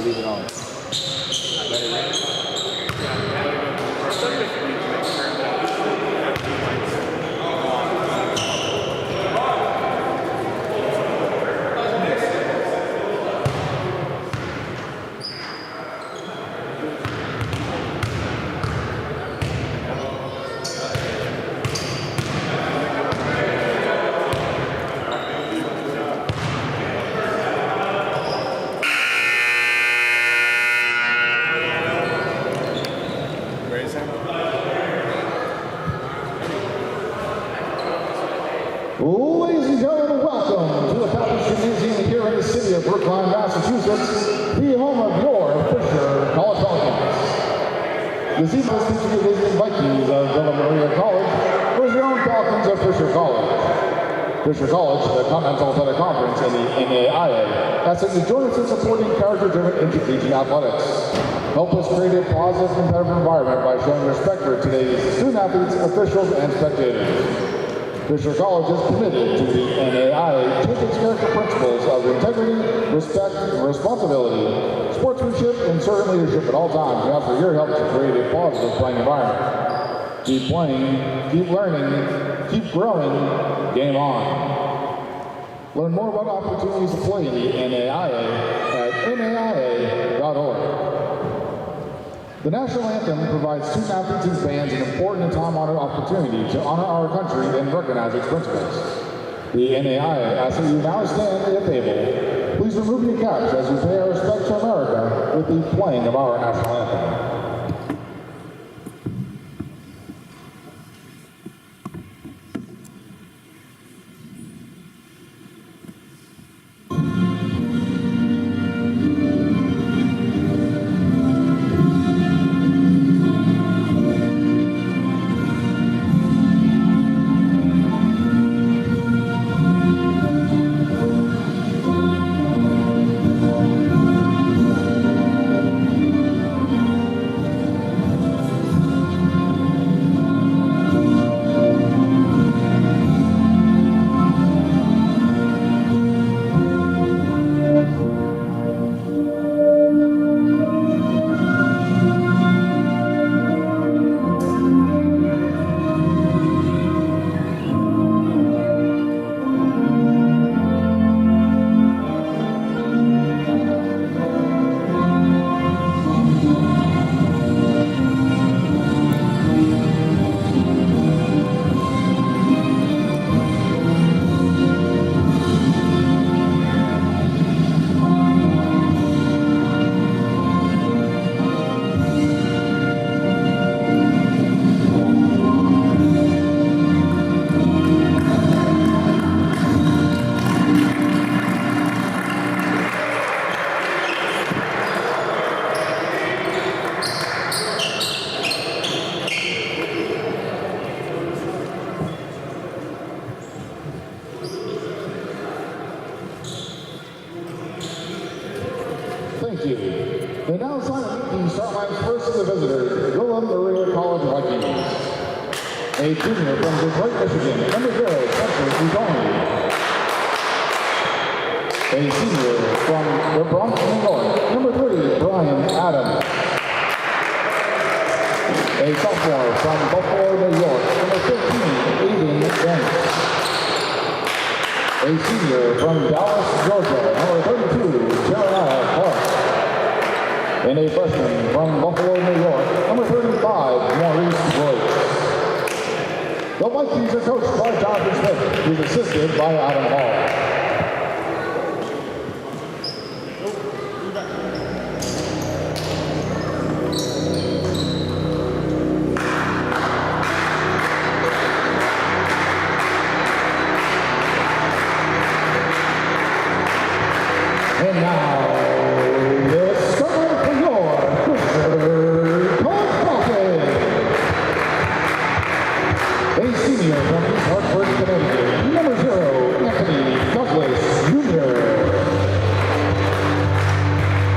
leave it on. Ladies and gentlemen, welcome to the Falcons Gymnasium here in the city of Brookline, Massachusetts, the home of your Fisher College Falcons. This evening is featuring the visiting Vikings of Villa Maria College versus your own Falcons of Fisher College. Fisher College, the Continental Athletic Conference, and the NAIA, asks that you join us in supporting character-driven intercollegiate athletics. Help us create a positive competitive environment by showing respect for today's student athletes, officials, and spectators. Fisher College is committed to the NAIA Champions Character principles of integrity, respect, responsibility, sportsmanship, and servant leadership at all times. We ask for your help to create a positive playing environment. Keep playing, keep learning, keep growing, game on. Learn more about opportunities to play in the NAIA at naia.org. The national anthem provides student athletes and fans an important and time-honored opportunity to honor our country and recognize its principles. The NAIA asks that you now stand if able. Please remove your caps as you pay our respect to America with the playing of our national anthem. Thank you. They now sign up the start line's first of the visitors, Villa Maria College Vikings. A junior from Detroit, Michigan, number 0, Spencer Udoni. A senior from the Bronx, New York, number 3, Brian Adams. A sophomore from Buffalo, New York, number 15, Aiden Banks. A senior from Dallas, Georgia, number 32, Jeremiah Clark. And a freshman from Buffalo, New York, number 35, Maurice Roach. The Vikings are coached by Jonathan Smith, who's assisted by Adam Hall. And now, let's start for your Fisher College Falcons. A senior from East Hartford, Connecticut, number 0, Anthony Douglas Jr.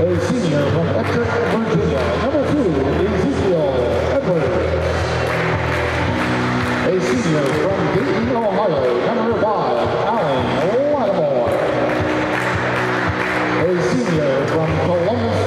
A senior from Ettrick, Virginia, number 2, Ezekiel Edwards. A senior from Dayton, Ohio, number 5, Alan Lattimore. A senior from Columbus,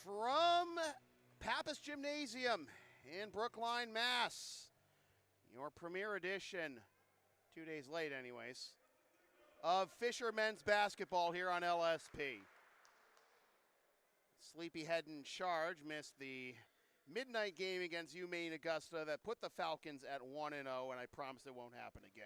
From Pappas Gymnasium in Brookline, Mass. Your premiere edition, 2 days late anyways, of Fisher men's basketball here on LSP. Sleepyhead in charge missed the midnight game against UMaine Augusta that put the Falcons at 1-0, and I promise it won't happen again.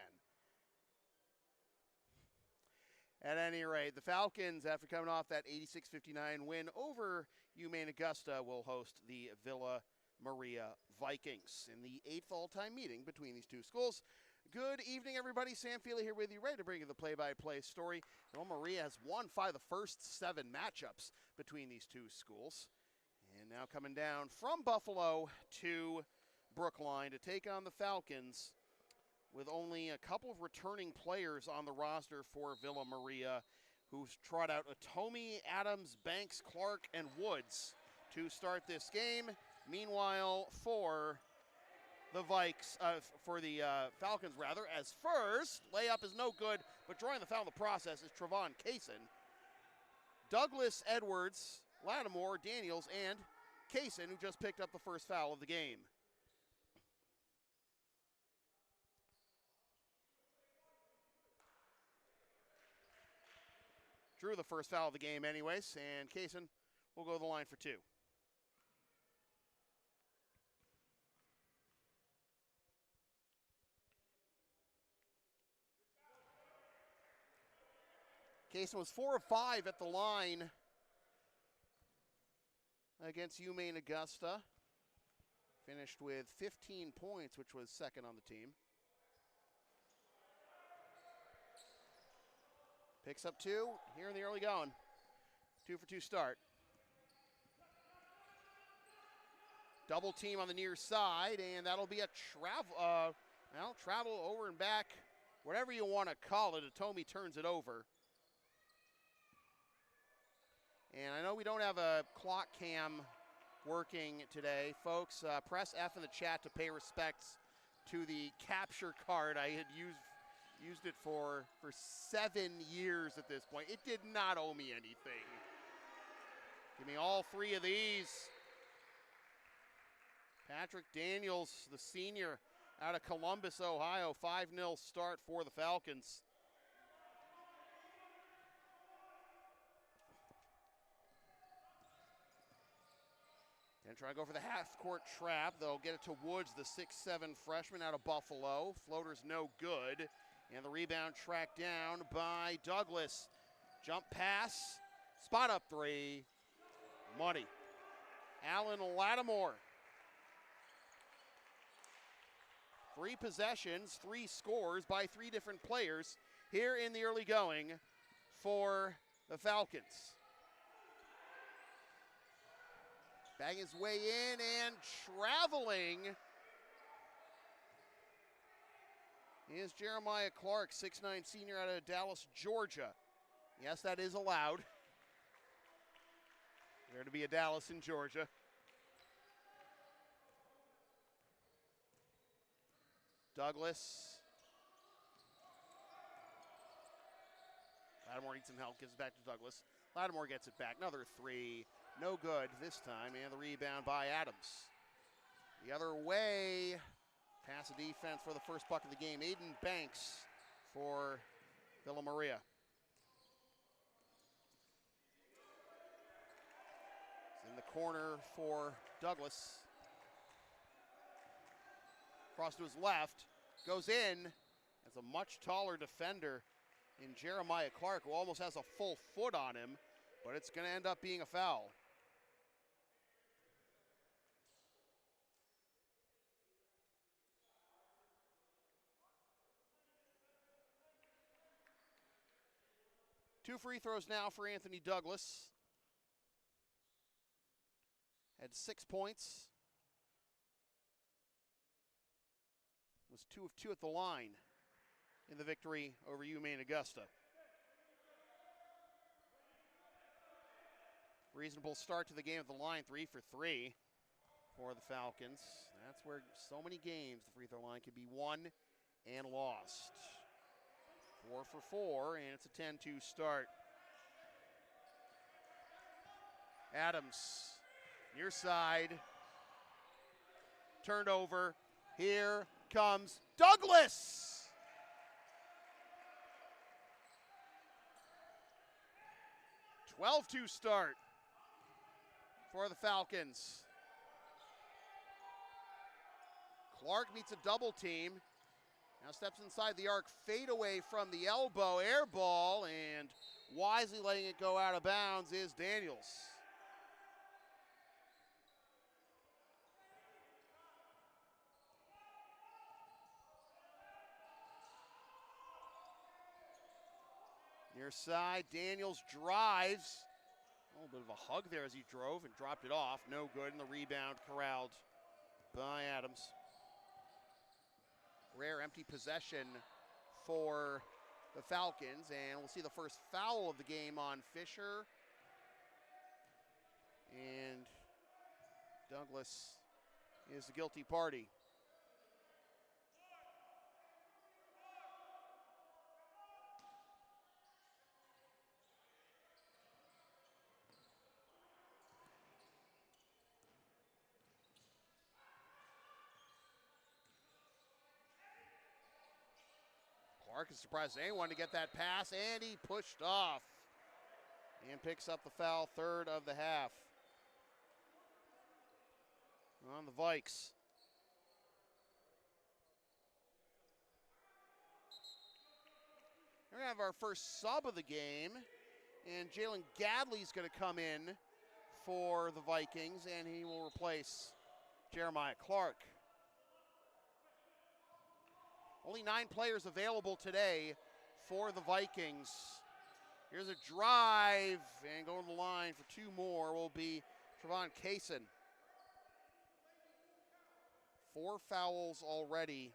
At any rate, the Falcons, after coming off that 86-59 win over UMaine Augusta, will host the Villa Maria Vikings in the 8th all-time meeting between these two schools. Good evening, everybody. Sam Feely here with you, ready to bring you the play-by-play story. Villa Maria has won 5 of the first 7 matchups between these two schools. And now coming down from Buffalo to Brookline to take on the Falcons, with only a couple of returning players on the roster for Villa Maria, who's trot out Atomi, Adams, Banks, Clark, and Woods to start this game. Meanwhile, for the Falcons, as first, layup is no good, but drawing the foul in the process is Trevon Kaysen. Douglas, Edwards, Lattimore, Daniels, and Kaysen, who just picked up the first foul of the game. Drew the first foul of the game anyways, and Kaysen will go to the line for 2. Kaysen was 4 of 5 at the line against UMaine Augusta. Finished with 15 points, which was second on the team. Picks up 2 here in the early going. 2 for 2 start. Double team on the near side, and that'll be a travel over and back, whatever you want to call it. Atomi turns it over. And I know we don't have a clock cam working today. Folks, press F in the chat to pay respects to the capture card I had used it for 7 years at this point. It did not owe me anything. Give me all 3 of these. Patrick Daniels, the senior out of Columbus, Ohio, 5-0 start for the Falcons. And try to go for the half-court trap. They'll get it to Woods, the 6'7 freshman out of Buffalo. Floater's no good. And the rebound tracked down by Douglas. Jump pass, spot up 3. Money. Alan Lattimore. 3 possessions, 3 scores by 3 different players here in the early going for the Falcons. Bagging his way in and traveling is Jeremiah Clark, 6'9 senior out of Dallas, Georgia. Yes, that is allowed. There to be a Dallas in Georgia. Douglas. Lattimore needs some help, gives it back to Douglas. Lattimore gets it back, another 3. No good this time, and the rebound by Adams. The other way, pass a defense for the first bucket of the game. Aiden Banks for Villa Maria. It's in the corner for Douglas. Cross to his left, goes in. That's a much taller defender in Jeremiah Clark, who almost has a full foot on him, but it's going to end up being a foul. Two free throws now for Anthony Douglas. Had 6 points. Was 2 of 2 at the line in the victory over UMaine Augusta. Reasonable start to the game at the line, 3 for 3 for the Falcons. That's where so many games the free throw line could be won and lost. 4 for 4, and it's a 10-2 start. Adams Near side. Turned over. Here comes Douglas. – 12-2 start for the Falcons. Clark meets a double team. Now steps inside the arc, fade away from the elbow, air ball, and wisely letting it go out of bounds is Daniels. Near side, Daniels drives. A little bit of a hug there as he drove and dropped it off. No good, and the rebound corralled by Adams. Rare empty possession for the Falcons, and we'll see the first foul of the game on Fisher. And Douglas is the guilty party. Clark is surprised anyone to get that pass, and he pushed off and picks up the foul, third of the half on the Vikes. We're going to have our first sub of the game, and Jalen Gadley's going to come in for the Vikings, and he will replace Jeremiah Clark. Only 9 players available today for the Vikings. Here's a drive, and going to the line for 2 more will be Trevon Kaysen. 4 fouls already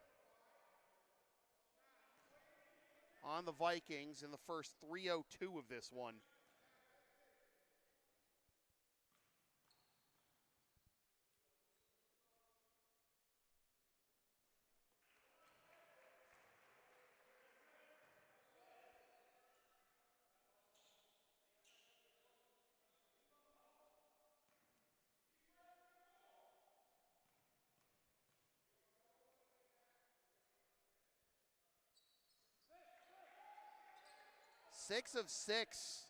on the Vikings in the first 3:02 of this one. Six of 6.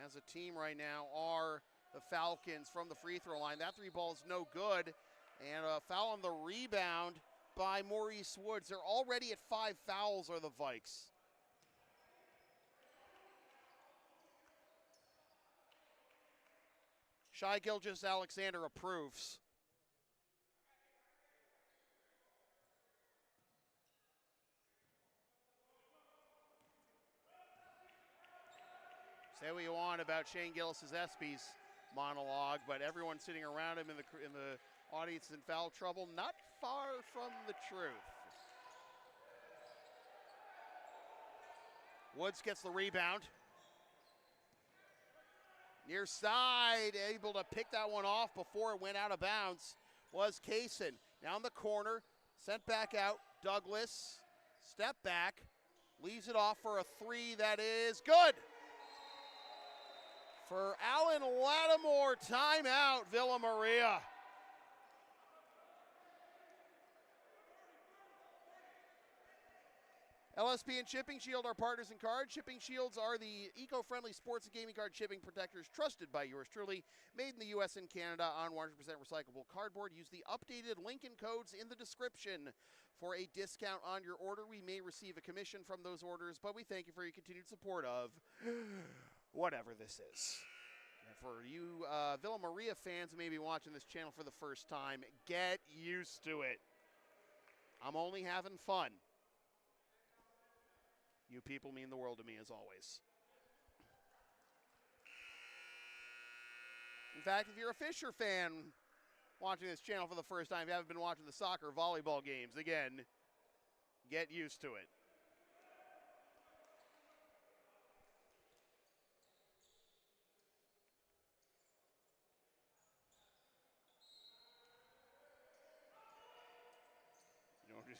As a team right now are the Falcons from the free throw line. That 3 ball is no good. And a foul on the rebound by Maurice Woods. They're already at 5 fouls are the Vikes. Shai Gilgeous-Alexander approves. Say what you want about Shane Gilgeous-Espy's monologue, but everyone sitting around him in the audience in foul trouble, not far from the truth. Woods gets the rebound. Near side, able to pick that one off before it went out of bounds was Kaysen. Now in the corner, sent back out. Douglas, step back, leaves it off for a 3 that is good. For Alan Lattimore, timeout, Villa Maria. LSP and Shipping Shield are partners in card. Shipping Shields are the eco-friendly sports and gaming card shipping protectors trusted by yours truly. Made in the U.S. and Canada on 100% recyclable cardboard. Use the updated link and codes in the description for a discount on your order. We may receive a commission from those orders, but we thank you for your continued support of whatever this is. And for you Villa Maria fans who may be watching this channel for the first time, get used to it. I'm only having fun. You people mean the world to me as always. In fact, if you're a Fisher fan watching this channel for the first time, you haven't been watching the soccer volleyball games, again, get used to it.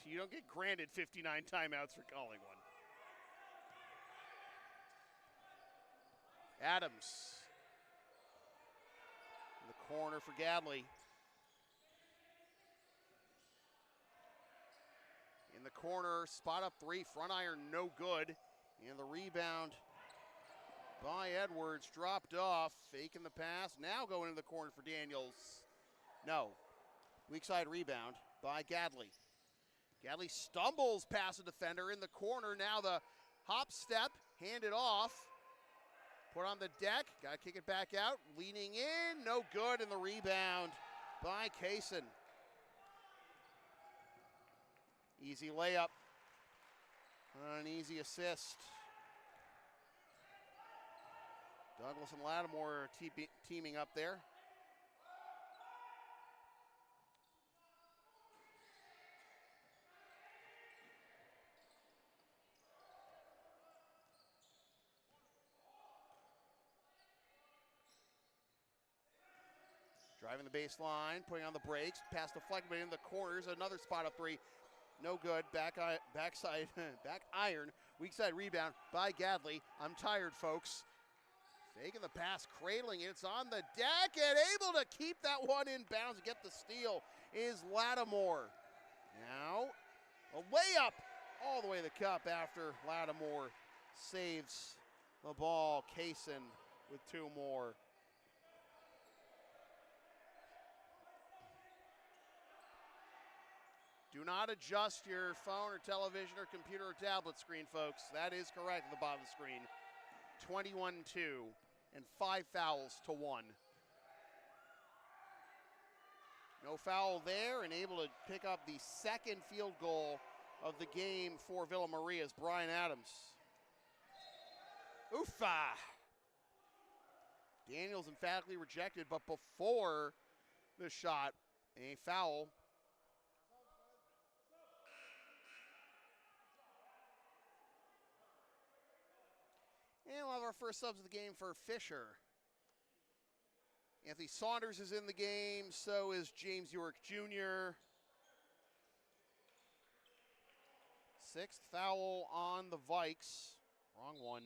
You don't get granted 59 timeouts for calling one. Adams. In the corner for Gadley. In the corner, spot up three, front iron no good. And the rebound by Edwards, dropped off, faking the pass. Now going into the corner for Daniels. No, weak side rebound by Gadley. Gadley stumbles past the defender in the corner. Now the hop step, hand it off. Put on the deck, gotta kick it back out. Leaning in, no good, and the rebound by Kaysen. Easy layup, an easy assist. Douglas and Lattimore teaming up there. Driving the baseline, putting on the brakes, pass deflected, but in the corners, another spot up three. No good, backside, back iron, weak side rebound by Gadley. I'm tired, folks. Faking the pass, cradling it, it's on the deck, and able to keep that one in bounds and get the steal is Lattimore. Now, a layup all the way to the cup after Lattimore saves the ball. Kaysen with two more. Do not adjust your phone or television or computer or tablet screen, folks. That is correct at the bottom of the screen. 21-2 and 5 fouls to 1. No foul there, and able to pick up the second field goal of the game for Villa Maria's Brian Adams. Oofa! Daniels emphatically rejected, but before the shot, a foul. And we'll have our first subs of the game for Fisher. Anthony Saunders is in the game, so is James York Jr. Sixth foul on the Vikes. Wrong one.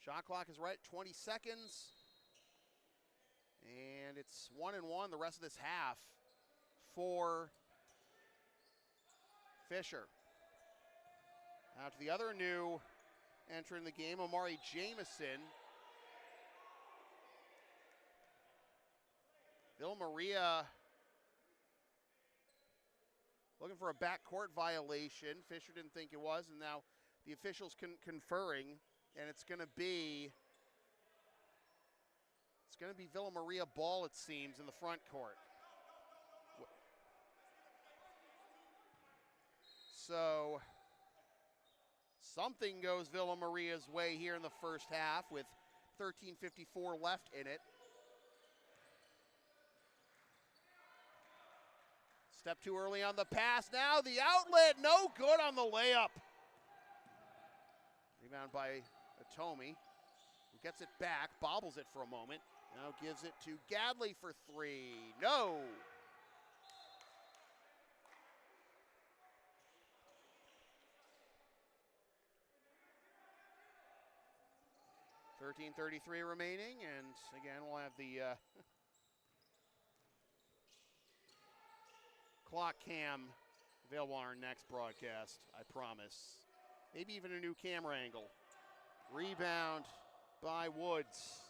Shot clock is right, 20 seconds. And it's 1-1 the rest of this half for Fisher. Now to the other new entrant in the game, Amari Jamison. Villa Maria looking for a backcourt violation. Fisher didn't think it was, and now the officials conferring, and it's going to be Villa Maria ball, it seems, in the front court. So something goes Villa Maria's way here in the first half with 13:54 left in it. Step too early on the pass. Now the outlet, no good on the layup. Rebound by Atomi, who gets it back, bobbles it for a moment. Now gives it to Gadley for three. No. 13:33 remaining, and again, we'll have the clock cam available on our next broadcast, I promise. Maybe even a new camera angle. Rebound by Woods.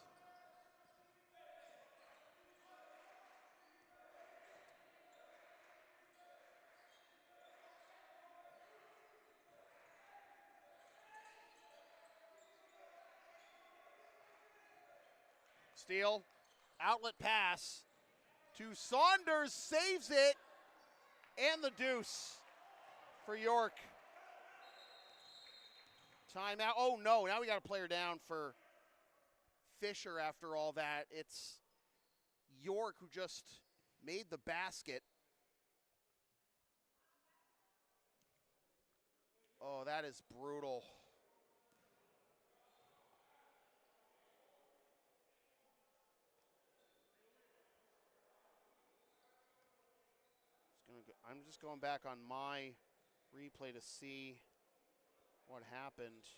Steal, outlet pass to Saunders, saves it, and the deuce for York. Timeout. Oh no, now we got a player down for Fisher after all that. It's York who just made the basket. Oh, that is brutal. I'm just going back on my replay to see what happened.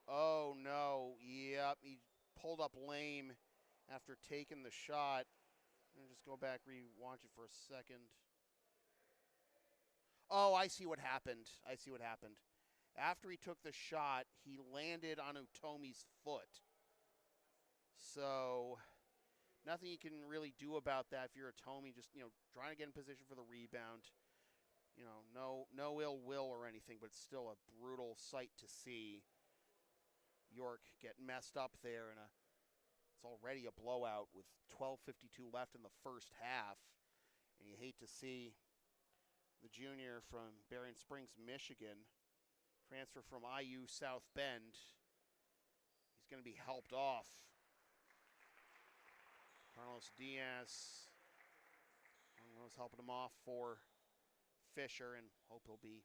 Oh, no. Yep, he pulled up lame after taking the shot. I'm going to just go back, re-watch it for a second. Oh, I see what happened. I see what happened. After he took the shot, he landed on Utomi's foot. So nothing you can really do about that if you're Utomi, just, trying to get in position for the rebound. No ill will or anything, but it's still a brutal sight to see. York get messed up there, and it's already a blowout with 12:52 left in the first half. And you hate to see the junior from Berrien Springs, Michigan, transfer from IU South Bend. He's going to be helped off. Carlos Diaz was helping him off for Fisher, and hope he'll be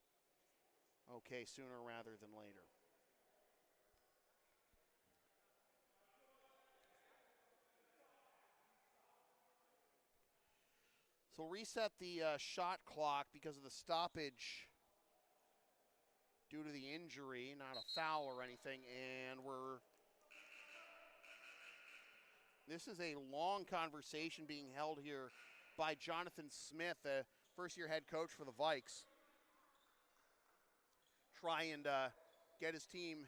okay sooner rather than later. So reset the shot clock because of the stoppage due to the injury, not a foul or anything, and this is a long conversation being held here by Jonathan Smith, the first-year head coach for the Vikes. Try and get his team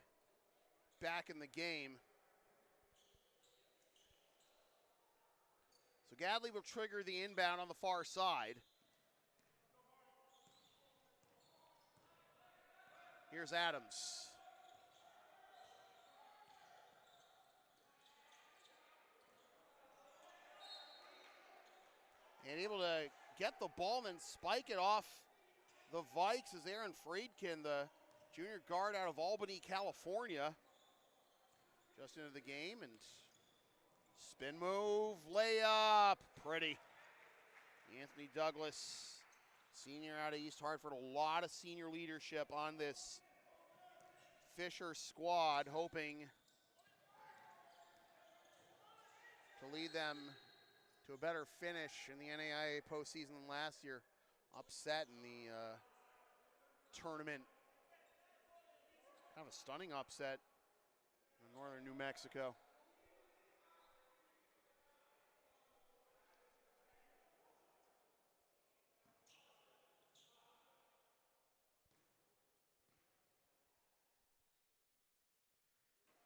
back in the game. So Gadley will trigger the inbound on the far side. Here's Adams. And able to get the ball and then spike it off the Vikes is Aaron Friedkin, the junior guard out of Albany, California. Just into the game, and spin move, layup, pretty. Anthony Douglas, senior out of East Hartford, a lot of senior leadership on this Fisher squad, hoping to lead them to a better finish in the NAIA postseason than last year. Upset in the tournament. Kind of a stunning upset in northern New Mexico.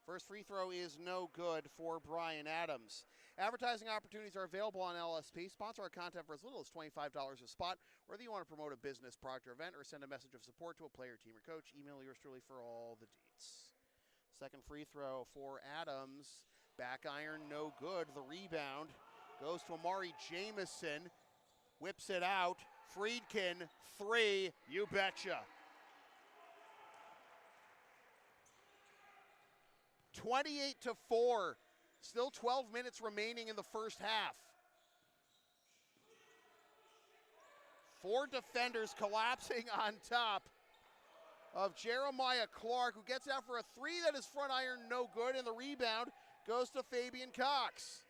First free throw is no good for Brian Adams. Advertising opportunities are available on LSP. Sponsor our content for as little as $25 a spot. Whether you want to promote a business, product, or event, or send a message of support to a player, team, or coach, email yours truly for all the deets. Second free throw for Adams. Back iron, no good. The rebound goes to Amari Jamison. Whips it out. Friedkin, three. You betcha. 28-4. Still 12 minutes remaining in the first half. Four defenders collapsing on top of Jeremiah Clark, who gets out for a three that is front iron, no good, and the rebound goes to Fabian Cox.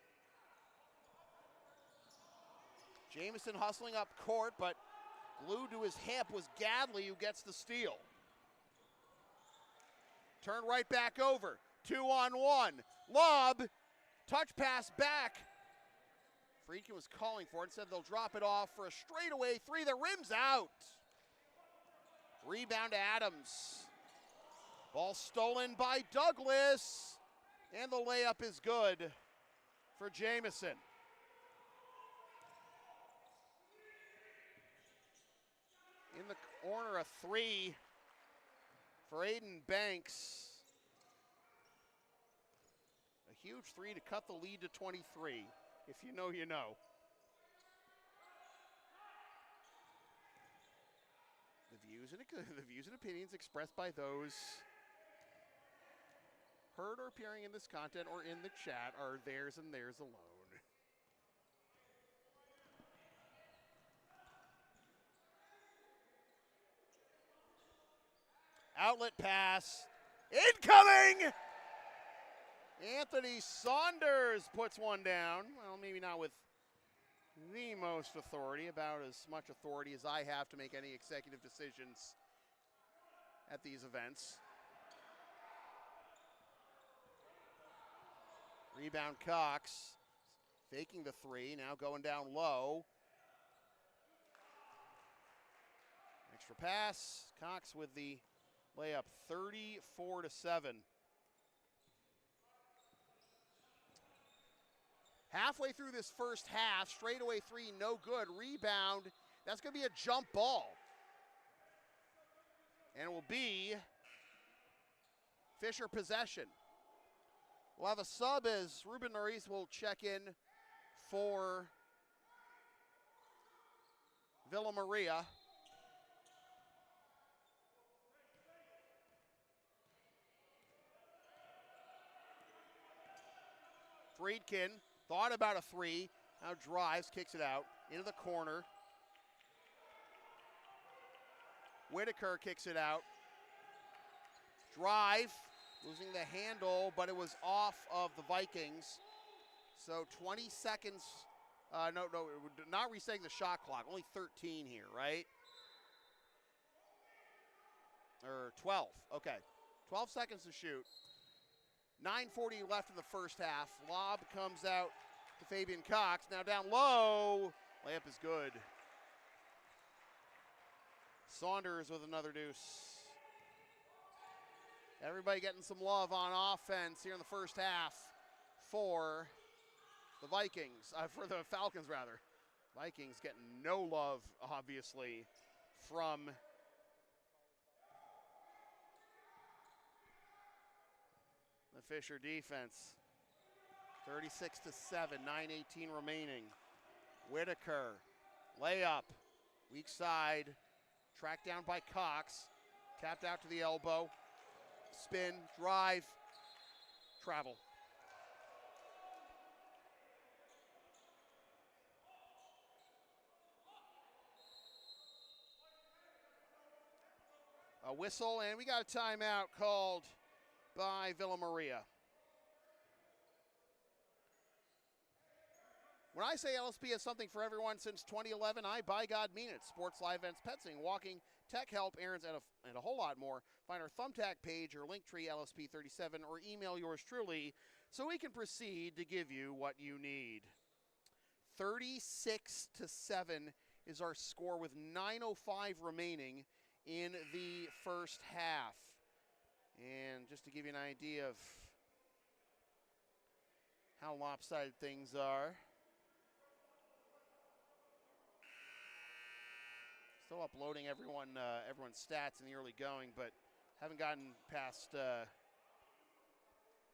Jamison hustling up court, but glued to his hip was Gadley, who gets the steal. Turn right back over. 2-on-1. Lob. Touch pass back. Friedkin was calling for it. Said they'll drop it off for a straightaway three. The rim's out. Rebound to Adams. Ball stolen by Douglas. And the layup is good for Jamison. In the corner, a three for Aiden Banks. A huge three to cut the lead to 23. If you know, you know. The views and opinions expressed by those heard or appearing in this content or in the chat are theirs and theirs alone. Outlet pass. Incoming! Anthony Saunders puts one down. Well, maybe not with the most authority, about as much authority as I have to make any executive decisions at these events. Rebound Cox, faking the three, now going down low. Extra pass, Cox with the layup, 34-7. Halfway through this first half, straightaway three, no good. Rebound, that's going to be a jump ball. And it will be Fisher possession. We'll have a sub as Ruben Norris will check in for Villa Maria. Friedkin thought about a three, now drives, kicks it out into the corner. Whitaker kicks it out. Drive, losing the handle, but it was off of the Vikings. So 20 seconds, not resetting the shot clock, only 13 here, right? Or 12, okay. 12 seconds to shoot. 9:40 left in the first half. Lob comes out to Fabian Cox. Now down low. Layup is good. Saunders with another deuce. Everybody getting some love on offense here in the first half for the Vikings. For the Falcons, rather. Vikings getting no love, obviously, from the Fisher defense. 36-7, 9:18 remaining. Whitaker, layup, weak side, tracked down by Cox, tapped out to the elbow, spin, drive, travel. A whistle, and we got a timeout called by Villa Maria. When I say LSP is something for everyone since 2011, I, by God, mean it. Sports, live events, petsing, walking, tech help, errands, and a whole lot more. Find our Thumbtack page or Linktree LSP37 or email yours truly so we can proceed to give you what you need. 36-7 is our score with 9:05 remaining in the first half. And just to give you an idea of how lopsided things are. Still uploading everyone's stats in the early going, but haven't gotten past.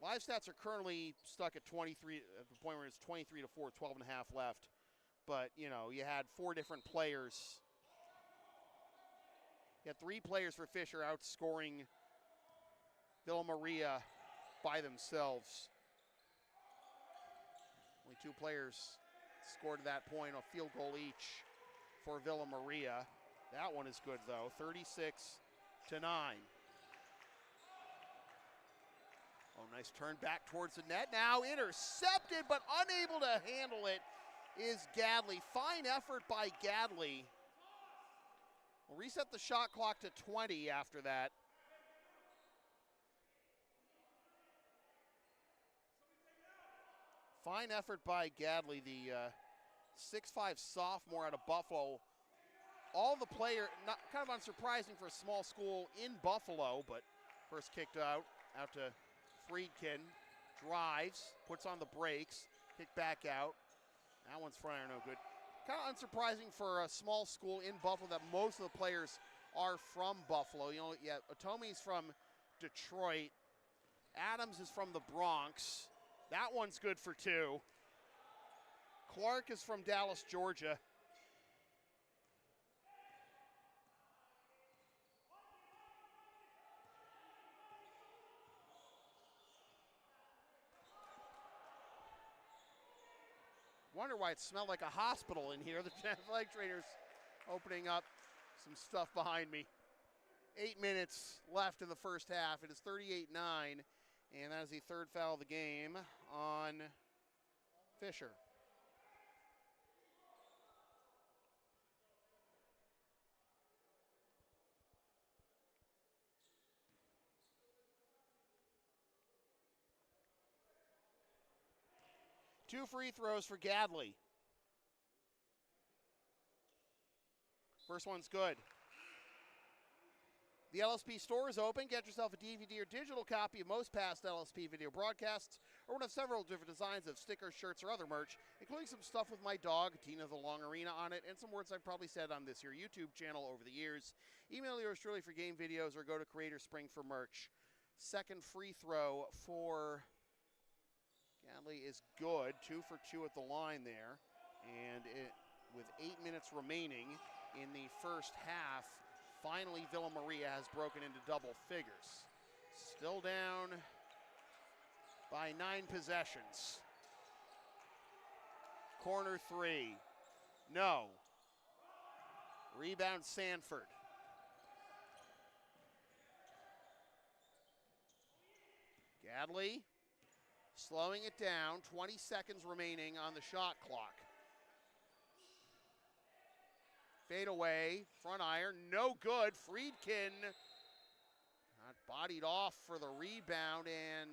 Live stats are currently stuck at 23, at the point where it's 23-4, 12 and a half left. But, you know, you had four different players. You had three players for Fisher outscoring Villa Maria by themselves. Only two players scored at that point, a field goal each for Villa Maria. That one is good, though, 36-9. Oh, nice turn back towards the net. Now intercepted, but unable to handle it is Gadley. Fine effort by Gadley. We'll reset the shot clock to 20 after that. Fine effort by Gadley, the 6'5" sophomore out of Buffalo. All the player, kind of unsurprising for a small school in Buffalo, but first kicked out to Friedkin. Drives, puts on the brakes, kick back out. That one's front iron, no good. Kind of unsurprising for a small school in Buffalo that most of the players are from Buffalo. You know, yeah, Otomi's from Detroit. Adams is from the Bronx. That one's good for two. Clark is from Dallas, Georgia. Wonder why it smelled like a hospital in here. The flag trainers opening up some stuff behind me. 8 minutes left in the first half. It is 38-9, and that is the third foul of the game on Fisher. 2 free throws for Gadley. First one's good. The LSP store is open. Get yourself a DVD or digital copy of most past LSP video broadcasts, or one of several different designs of stickers, shirts, or other merch, including some stuff with my dog, Tina the Long Arena, on it, and some words I've probably said on this here YouTube channel over the years. Email yours truly for game videos, or go to Creator Spring for merch. Second free throw for Gadley is good. 2 for 2 at the line there. And with 8 minutes remaining in the first half, finally Villa Maria has broken into double figures. Still down by 9 possessions. Corner 3. No. Rebound Sanford. Gadley slowing it down. 20 seconds remaining on the shot clock. Fade away, front iron, no good. Friedkin got bodied off for the rebound, and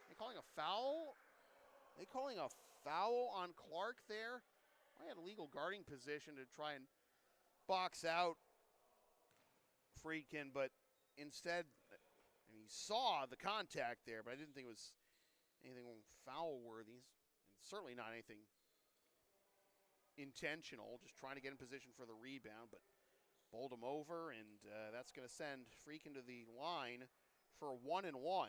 they calling a foul? They calling a foul on Clark there? I had a legal guarding position to try and box out Friedkin, but instead, I mean, he saw the contact there, but I didn't think it was anything foul worthy. And certainly not anything intentional, just trying to get in position for the rebound, but bowled him over, and that's going to send Friedkin to the line for a 1-and-1.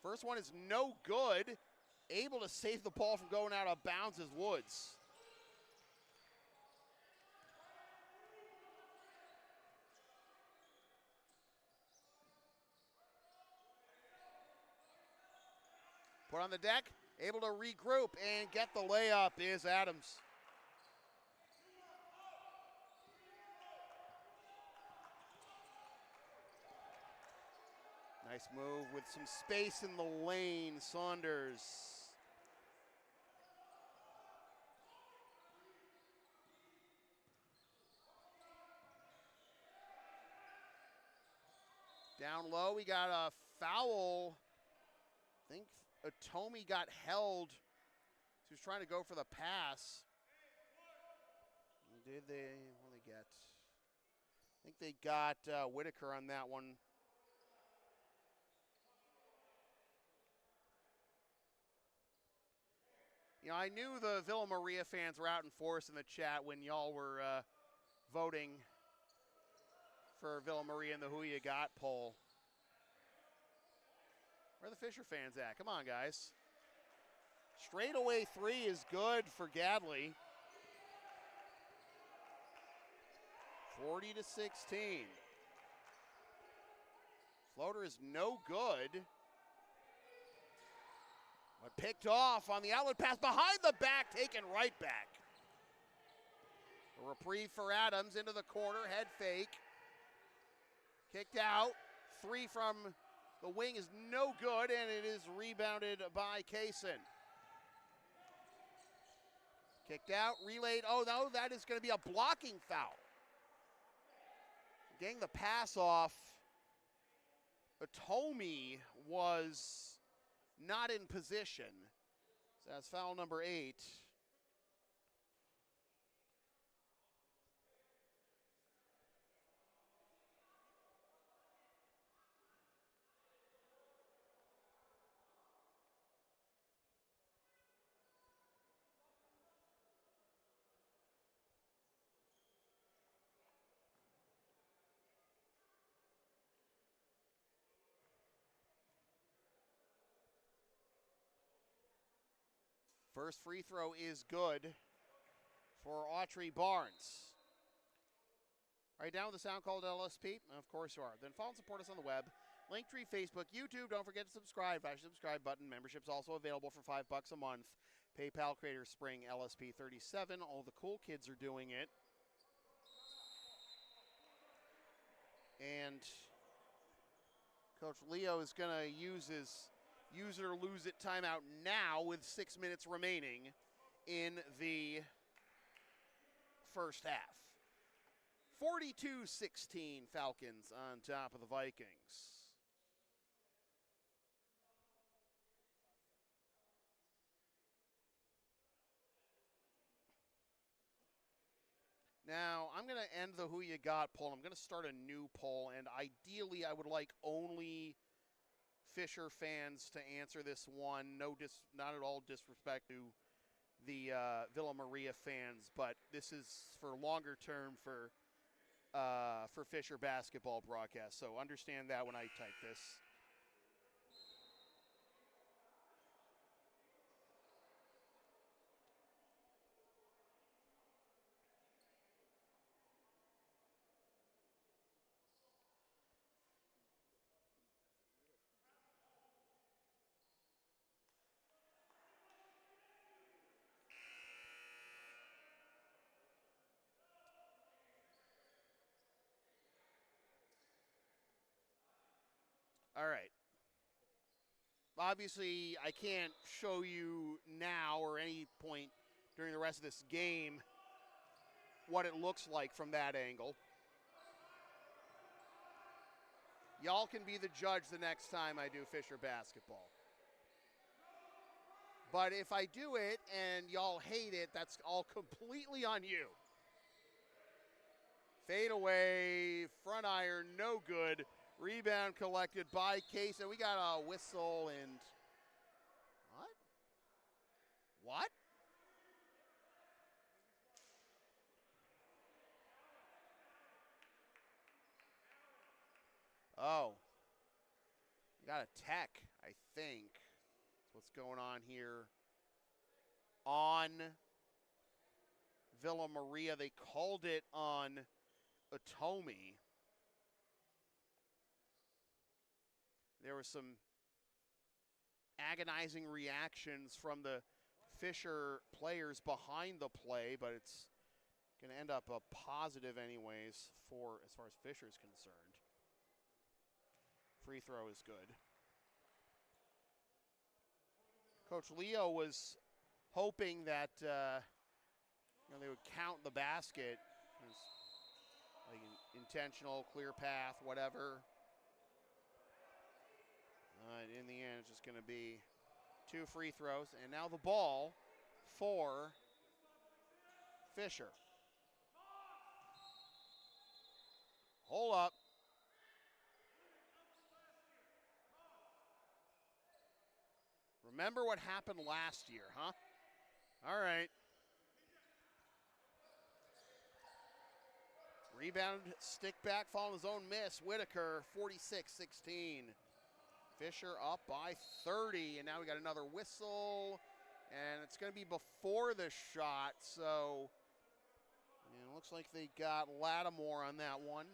First one is no good. Able to save the ball from going out of bounds is Woods. Put on the deck, able to regroup and get the layup is Adams. Nice move with some space in the lane, Saunders. Down low, we got a foul. I think Otomi got held. He was trying to go for the pass. Did they? What did they get? I think they got Whitaker on that one. You know, I knew the Villa Maria fans were out in force in the chat when y'all were voting for Villa Maria in the Who You Got poll. Where are the Fisher fans at? Come on, guys. Straightaway 3 is good for Gadley. 40-16. Floater is no good. But picked off on the outlet pass behind the back, taken right back. A reprieve for Adams into the corner, head fake. Kicked out. 3 from the wing is no good, and it is rebounded by Kaysen. Kicked out, relayed. Oh, no, that is going to be a blocking foul. Getting the pass off, Otomi was not in position. So that's foul number 8. First free throw is good for Autry Barnes. Are you down with the sound called LSP? Of course you are. Then follow and support us on the web. Linktree, Facebook, YouTube. Don't forget to subscribe. Bash the subscribe button. Membership's also available for $5 a month. PayPal, Creator Spring, LSP 37. All the cool kids are doing it. And Coach Leo is going to use his use it or lose it timeout now with 6 minutes remaining in the first half. 42-16, Falcons on top of the Vikings. Now, I'm going to end the Who You Got poll. I'm going to start a new poll, and ideally I would like only Fisher fans to answer this one. Not at all disrespect to the Villa Maria fans, but this is for longer term for Fisher basketball broadcast. So understand that when I type this. All right. Obviously, I can't show you now or any point during the rest of this game what it looks like from that angle. Y'all can be the judge the next time I do Fisher basketball. But if I do it and y'all hate it, that's all completely on you. Fade away, front iron, no good. Rebound collected by Case, and we got a whistle and what? What? Oh, you got a tech, I think. That's what's going on here. On Villa Maria, they called it on Atomi. There were some agonizing reactions from the Fisher players behind the play, but it's going to end up a positive anyways for as far as Fisher is concerned. Free throw is good. Coach Leo was hoping that they would count the basket as like intentional, clear path, whatever. In the end, it's just going to be 2 free throws. And now the ball for Fisher. Hold up. Remember what happened last year, huh? All right. Rebound, stick back, following his own miss. Whitaker, 46-16. Fisher up by 30, and now we got another whistle, and it's going to be before the shot, so it looks like they got Lattimore on that one.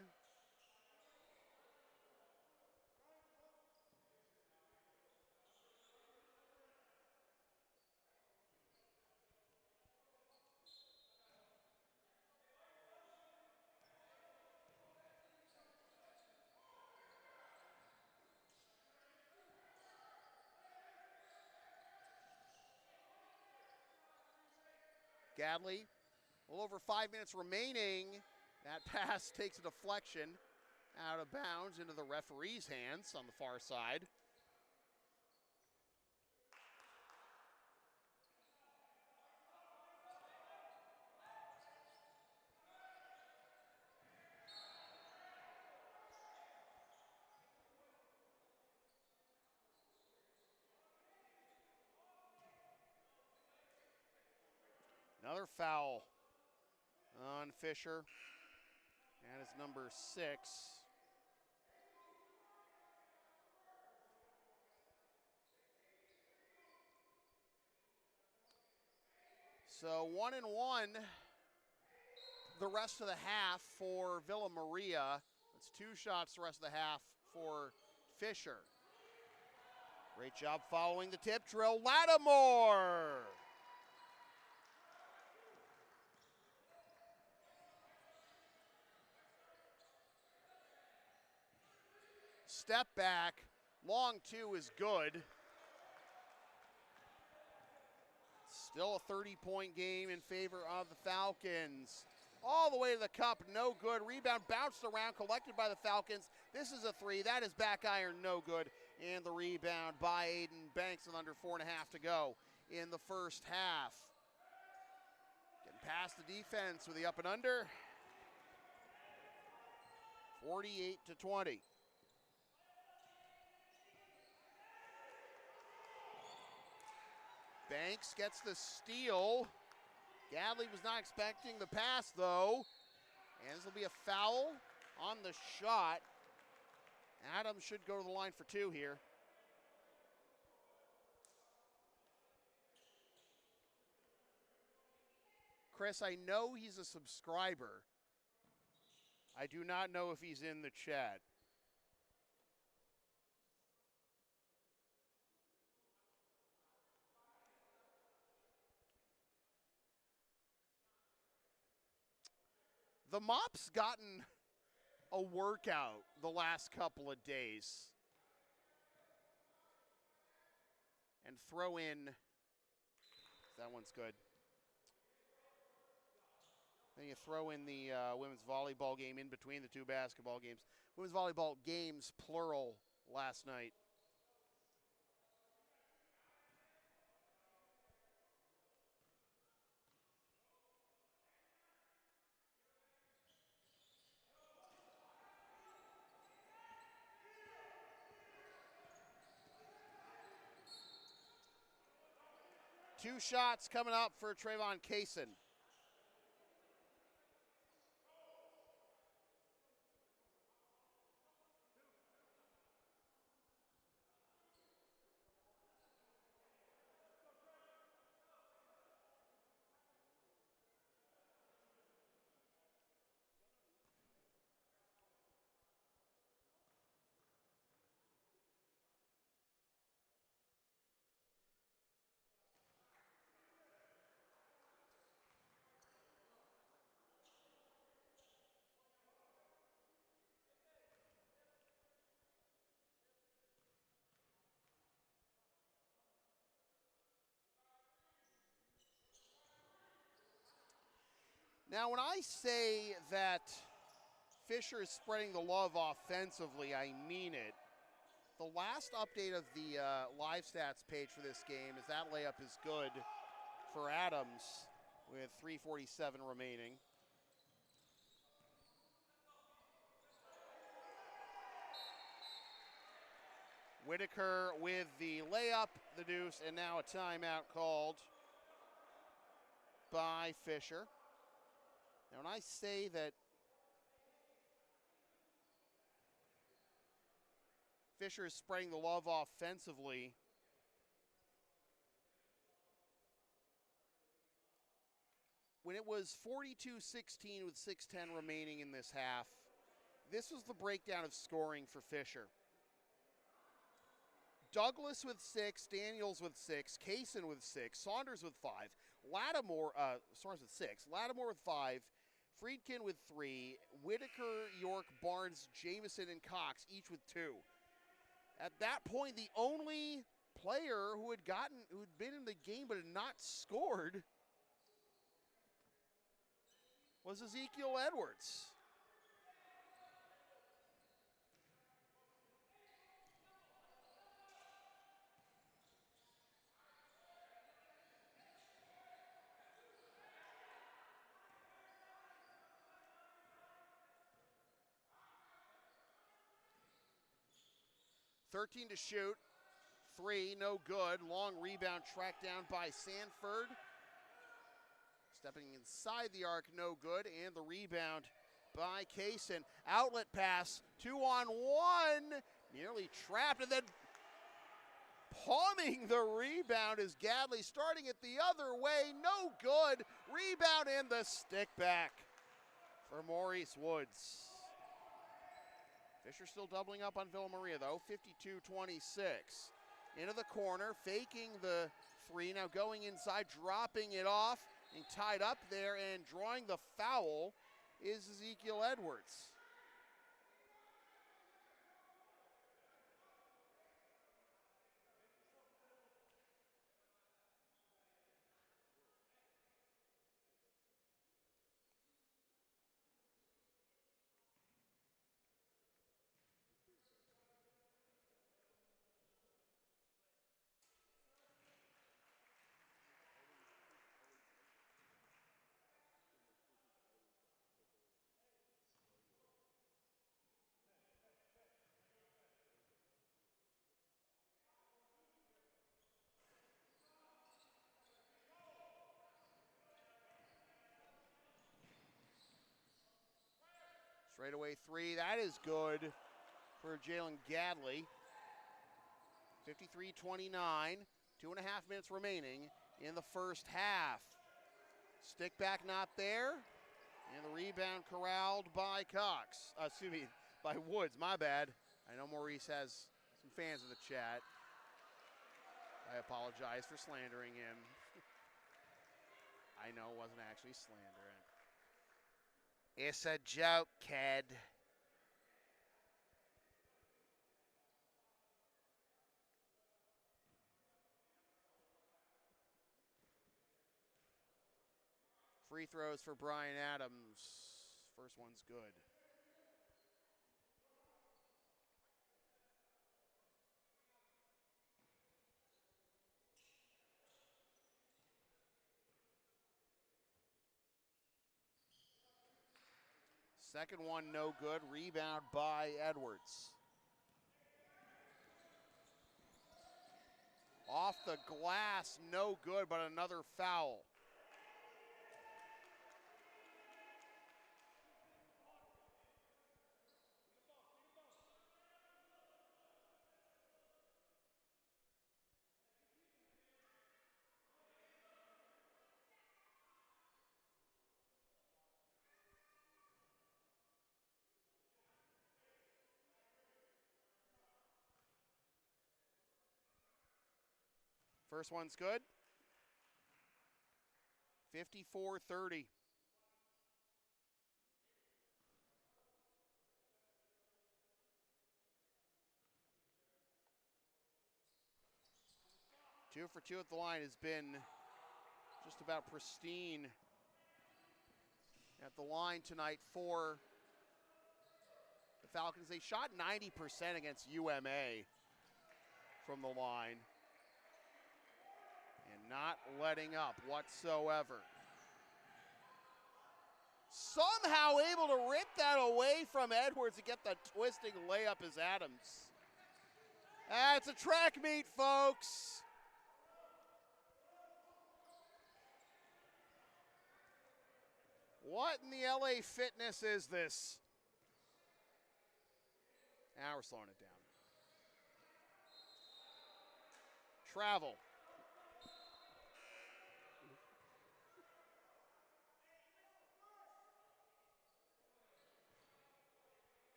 Gadley, a little over 5 minutes remaining. That pass takes a deflection out of bounds into the referee's hands on the far side. Another foul on Fisher. That is number 6. So 1-1 the rest of the half for Villa Maria. That's 2 shots the rest of the half for Fisher. Great job following the tip drill. Lattimore! Step back, long 2 is good. Still a 30-point game in favor of the Falcons. all the way to the cup, no good. Rebound bounced around, collected by the Falcons. This is a three. That is back iron, no good. And the rebound by Aiden Banks with under 4.5 to go in the first half. Getting past the defense with the up and under. 48-20. Banks gets the steal. Gadley was not expecting the pass, though. And this will be a foul on the shot. Adams should go to the line for two here. Chris, I know he's a subscriber. I do not know if he's in the chat. The Mop's gotten a workout the last couple of days. And throw in, that one's good. Then you throw in the women's volleyball game in between the two basketball games. Women's volleyball games, plural, last night. Two shots coming up for Trayvon Kaysen. Now, when I say that Fisher is spreading the love offensively, I mean it. The last update of the live stats page for this game is that layup is good for Adams with 3:47 remaining. Whitaker with the layup, the deuce, and now a timeout called by Fisher. Now, when I say that Fisher is spreading the love offensively, when it was 42-16 with 6:10 remaining in this half, this was the breakdown of scoring for Fisher. Douglas with 6, Daniels with 6, Kaysen with 6, Saunders with 5, Saunders with 6, Lattimore with 5, Friedkin with 3, Whitaker, York, Barnes, Jamison, and Cox each with 2. At that point, the only player who'd been in the game but had not scored was Ezekiel Edwards. .13 to shoot, 3, no good. Long rebound tracked down by Sanford. Stepping inside the arc, no good. And the rebound by Kaysen. Outlet pass, 2-on-1. Nearly trapped, and then palming the rebound is Gadley, starting it the other way. No good. Rebound and the stick back for Maurice Woods. Fisher still doubling up on Villa Maria, though. 52-26. Into the corner, faking the three. Now going inside, dropping it off, and tied up there, and drawing the foul is Ezekiel Edwards. Straightaway three, that is good for Jalen Gadley. 53-29, 2.5 minutes remaining in the first half. Stick back not there, and the rebound corralled by Cox. By Woods, my bad. I know Maurice has some fans in the chat. I apologize for slandering him. I know it wasn't actually slandering. It's a joke, kid. Free throws for Brian Adams. First one's good. Second one, no good. Rebound by Edwards. Off the glass, no good, but another foul. First one's good. 54-30. Two for two at the line has been just about pristine at the line tonight for the Falcons. They shot 90% against UMA from the line and not letting up whatsoever. Somehow able to rip that away from Edwards and get the twisting layup as Adams. It's a track meet, folks. What in the LA Fitness is this? Now we're slowing it down. Travel.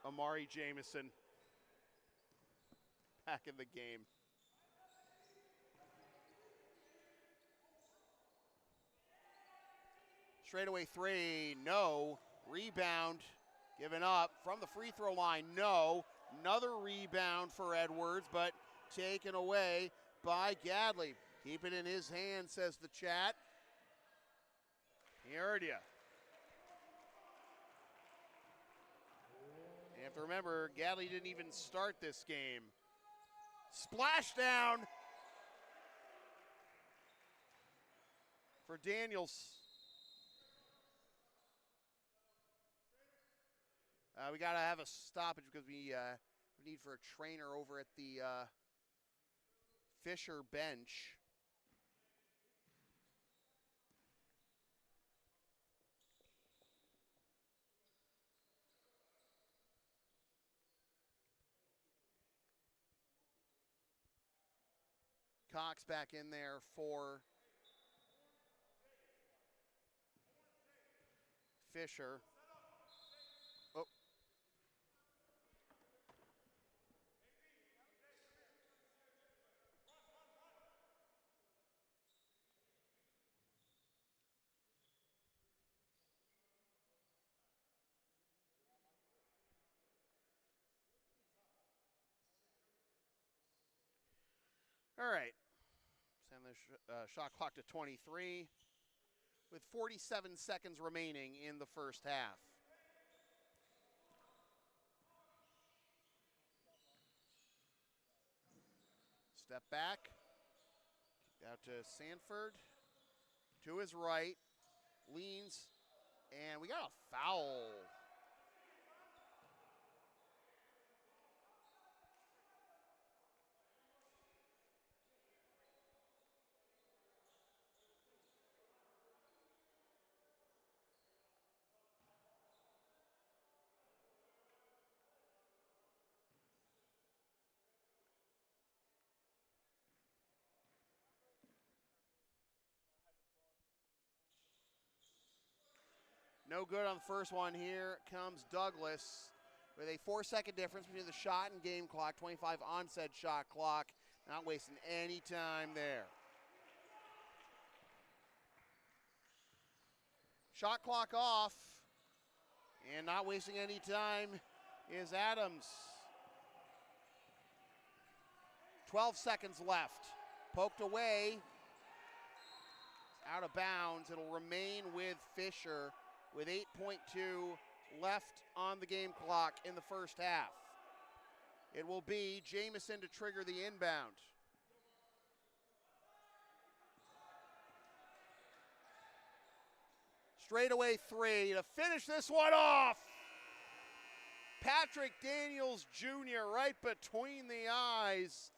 Amari Jamison back in the game. Straightaway three, no. Rebound given up from the free throw line, no. Another rebound for Edwards, but taken away by Gadley. Keep it in his hand, says the chat. He heard ya. You have to remember, Gadley didn't even start this game. Splashdown for Daniels. We got to have a stoppage because we need for a trainer over at the Fisher bench. Cox back in there for Fisher. Oh. All right. Send the shot clock to 23 with 47 seconds remaining in the first half. Step back. Out to Sanford. To his right. Leans. And we got a foul. No good on the first one. Here comes Douglas with a 4-second difference between the shot and game clock, 25 on said shot clock. Not wasting any time there. Shot clock off, and not wasting any time is Adams. 12 seconds left. Poked away. Out of bounds. It'll remain with Fisher with 8.2 left on the game clock in the first half. It will be Jamison to trigger the inbound. Straightaway three to finish this one off. Patrick Daniels Jr. right between the eyes.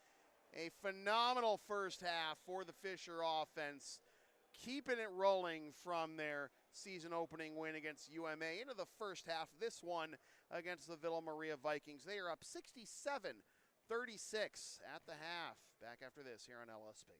A phenomenal first half for the Fisher offense. Keeping it rolling from their season opening win against UMA into the first half of this one against the Villa Maria Vikings. They are up 67-36 at the half. Back after this here on LSP.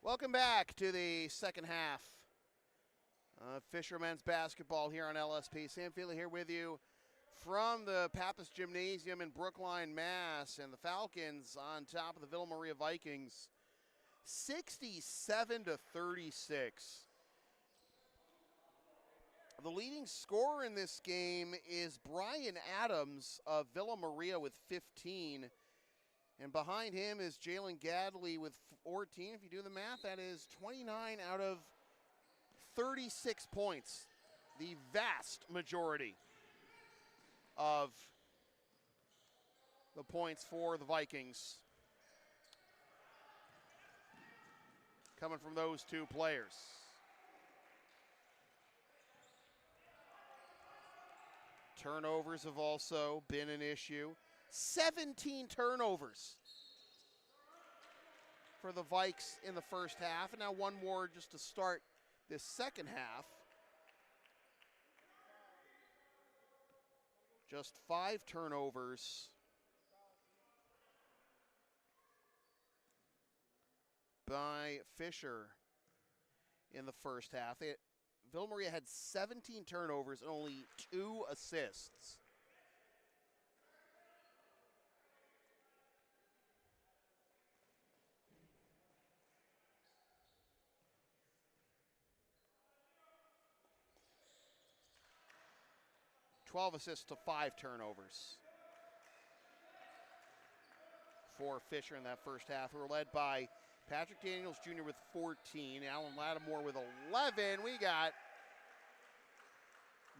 Welcome back to the second half of Fishermen's basketball here on LSP. Sam Feely here with you from the Pappas Gymnasium in Brookline, Mass. And the Falcons on top of the Villa Maria Vikings, 67-36. The leading scorer in this game is Brian Adams of Villa Maria with 15. And behind him is Jalen Gadley with 14. If you do the math, that is 29 out of 36 points. The vast majority of the points for the Vikings coming from those two players. Turnovers have also been an issue. 17 turnovers for the Vikes in the first half, and now one more just to start this second half. Just 5 turnovers by Fisher in the first half. Villa Maria had 17 turnovers and only 2 assists. Assists to 5 turnovers for Fisher in that first half. We were led by Patrick Daniels Jr. with 14, Alan Lattimore with 11. We got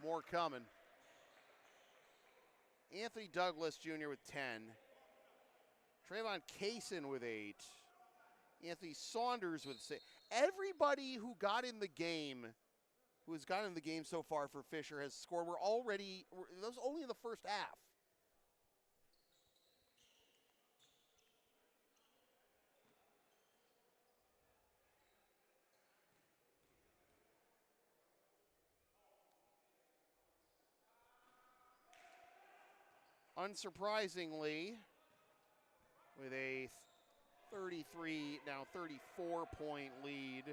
more coming. Anthony Douglas Jr. with 10. Trayvon Kaysen with 8. Anthony Saunders with 6. Everybody who got in the game, who has gotten in the game so far for Fisher, has scored. That was only in the first half. Unsurprisingly, with a 33, now 34-point lead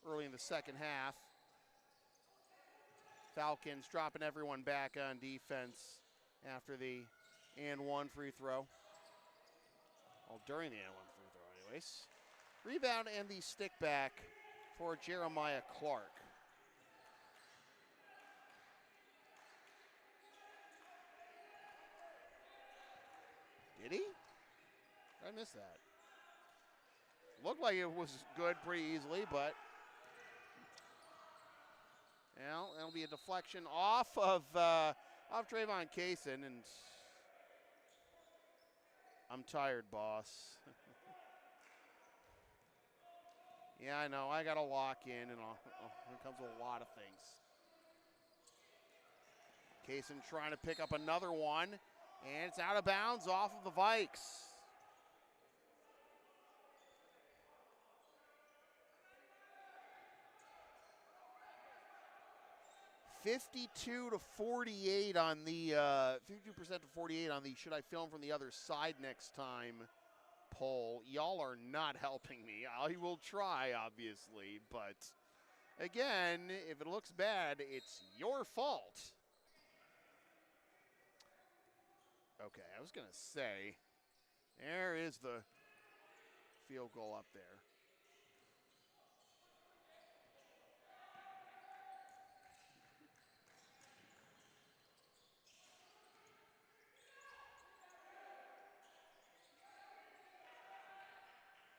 early in the second half, Falcons dropping everyone back on defense after the and one free throw. Well, during the and one free throw anyways. Rebound and the stick back for Jeremiah Clark. Did he? I missed that. Looked like it was good pretty easily, but well, that'll be a deflection off of Trayvon Kaysen, and I'm tired, boss. Yeah, I know. I got to lock in, and here comes a lot of things. Kaysen trying to pick up another one, and it's out of bounds off of the Vikes. 52-48 on the 52% to 48 on the should I film from the other side next time poll. Y'all are not helping me. I will try, obviously, but again, if it looks bad, it's your fault. Okay, I was gonna say, there is the field goal up there.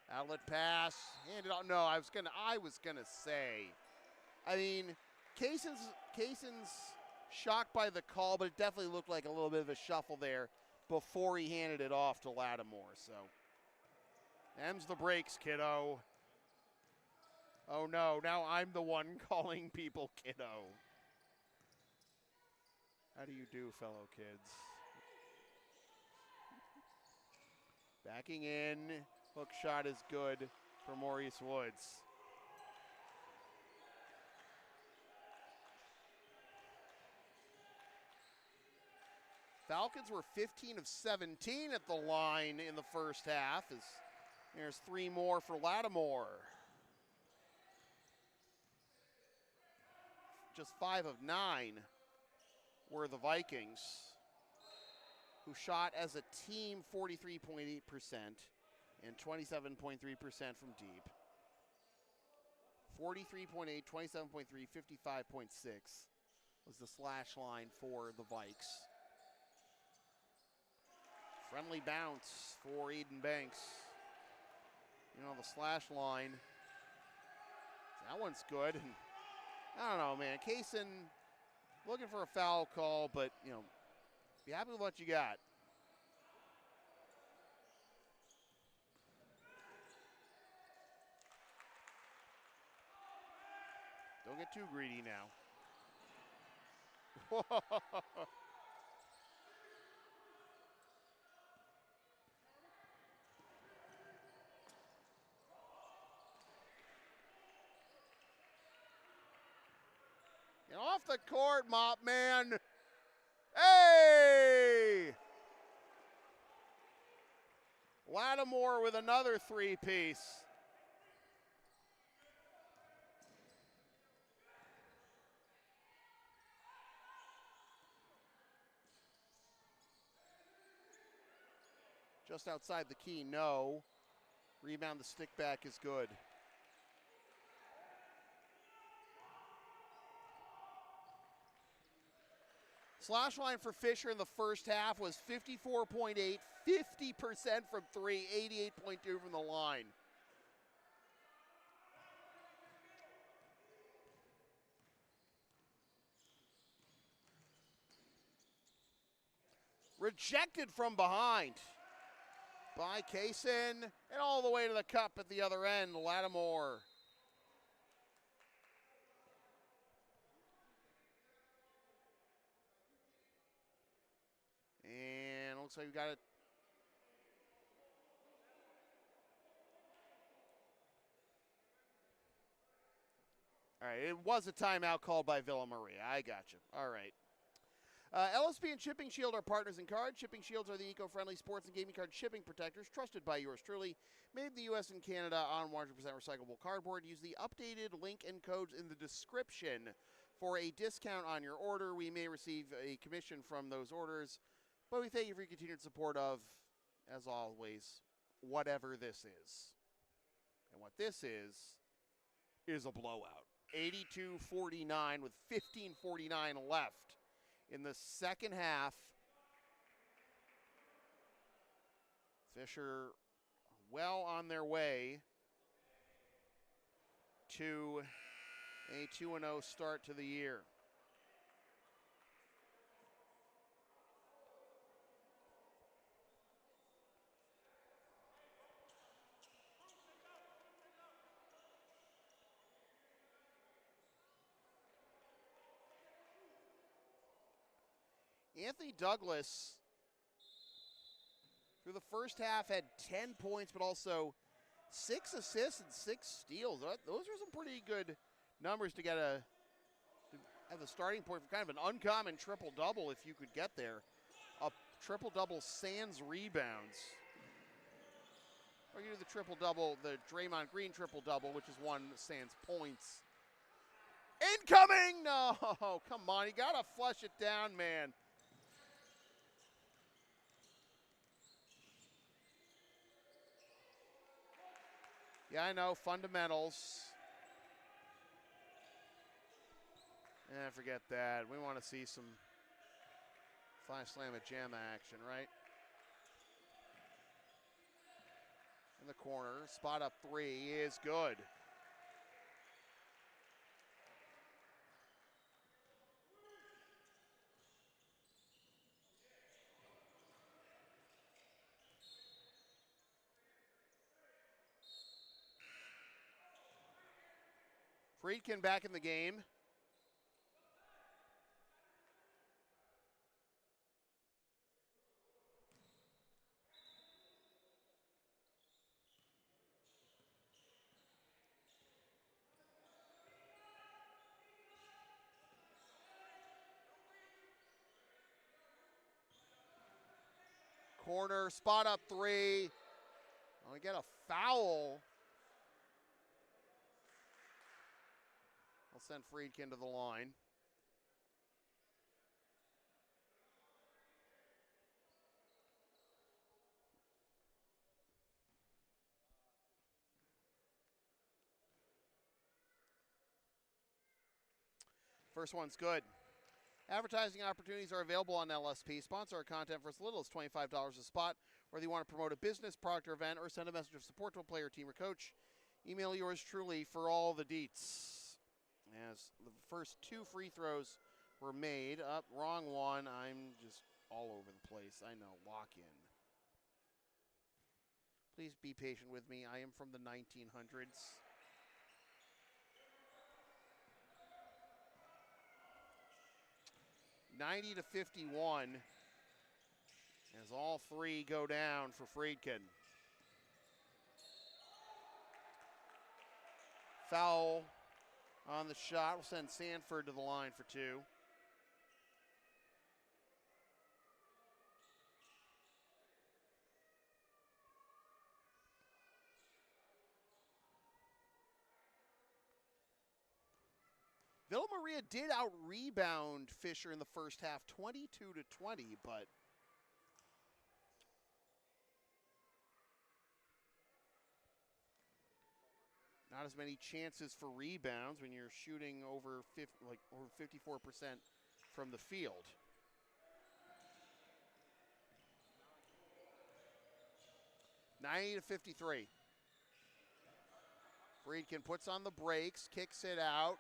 Outlet pass, handed out. No, I was gonna say. I mean, Kaysen's shocked by the call, but it definitely looked like a little bit of a shuffle there before he handed it off to Lattimore. So, them's the breaks, kiddo. Oh no, now I'm the one calling people kiddo. How do you do, fellow kids? Backing in. Hook shot is good for Maurice Woods. Falcons were 15 of 17 at the line in the first half. As there's 3 more for Lattimore. Just 5 of 9 were the Vikings, who shot as a team 43.8% and 27.3% from deep. 43.8, 27.3, 55.6 was the slash line for the Vikes. Friendly bounce for Eden Banks. You know, the slash line, that one's good. And I don't know, man. Kaysen looking for a foul call, but, you know, be happy with what you got. Don't get too greedy now. Get off the court, Mop Man. Hey! Lattimore with another 3-piece. Just outside the key, no. Rebound, the stick back is good. Slash line for Fisher in the first half was 54.8, 50% from 3, 88.2 from the line. Rejected from behind by Kaysen, and all the way to the cup at the other end, Lattimore. And looks like we got it. All right, it was a timeout called by Villa Maria. I got you. All right. LSP and Shipping Shield are partners in cards. Shipping Shields are the eco-friendly sports and gaming card shipping protectors trusted by yours truly. Made in the U.S. and Canada on 100% recyclable cardboard. Use the updated link and codes in the description for a discount on your order. We may receive a commission from those orders, but we thank you for your continued support of, as always, whatever this is. And what this is a blowout. 82-49 with 15:49 left in the second half. Fisher well on their way to a 2-0 start to the year. Anthony Douglas, through the first half, had 10 points, but also 6 assists and 6 steals. Those are some pretty good numbers to get as a starting point for kind of an uncommon triple-double if you could get there. A triple-double sans rebounds. Or you do the triple-double, the Draymond Green triple-double, which is 1 sans points. Incoming! No, come on, you gotta flush it down, man. Yeah, I know, fundamentals. Forget that. We want to see some 5-slam at Jamma action, right? In the corner, spot up 3 is good. Friedkin back in the game. Corner, spot up three. We get a foul. I'll send Friedkin to the line. First one's good. Advertising opportunities are available on LSP. Sponsor our content for as little as $25 a spot, whether you want to promote a business, product, or event, or send a message of support to a player, team, or coach. Email yours truly for all the deets. As the first two free throws were made. Up, wrong one. I'm just all over the place. I know. Lock in. Please be patient with me. I am from the 1900s. (90-51) as all three go down for Friedkin. Foul on the shot will send Sanford to the line for two. Villa Maria did out-rebound Fisher in the first half, 22-20, but not as many chances for rebounds when you're shooting over 54% from the field. (90-53). Friedkin puts on the brakes, kicks it out.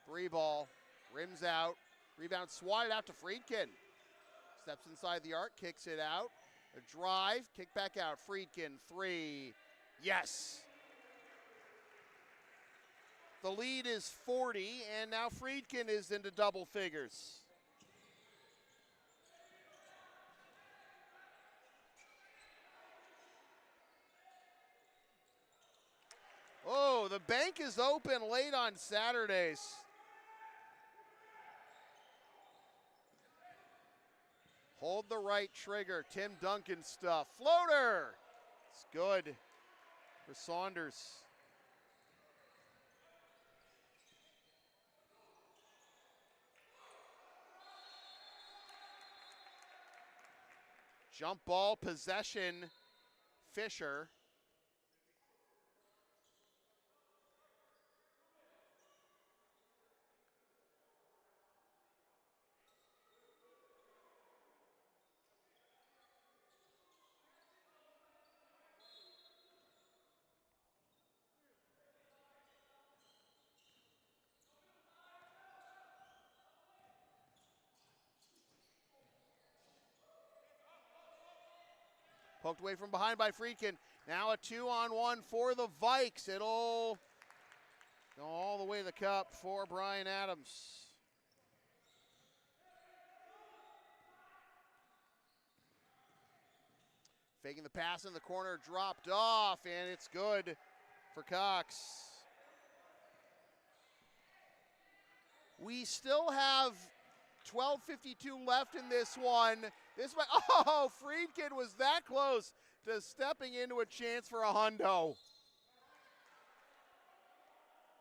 Three ball, rims out, rebound swatted out to Friedkin. Steps inside the arc, kicks it out. A drive, kick back out. Friedkin, three. Yes. The lead is 40, and now Friedkin is into double figures. Oh, the bank is open late on Saturdays. Hold the right trigger. Tim Duncan stuff. Floater. It's good for Saunders. Jump ball possession. Fisher. Poked away from behind by Friedkin. Now a 2-on-1 for the Vikes. It'll go all the way to the cup for Brian Adams. Faking the pass in the corner, dropped off, and it's good for Cox. We still have 12:52 left in this one. Friedkin was that close to stepping into a chance for a hundo.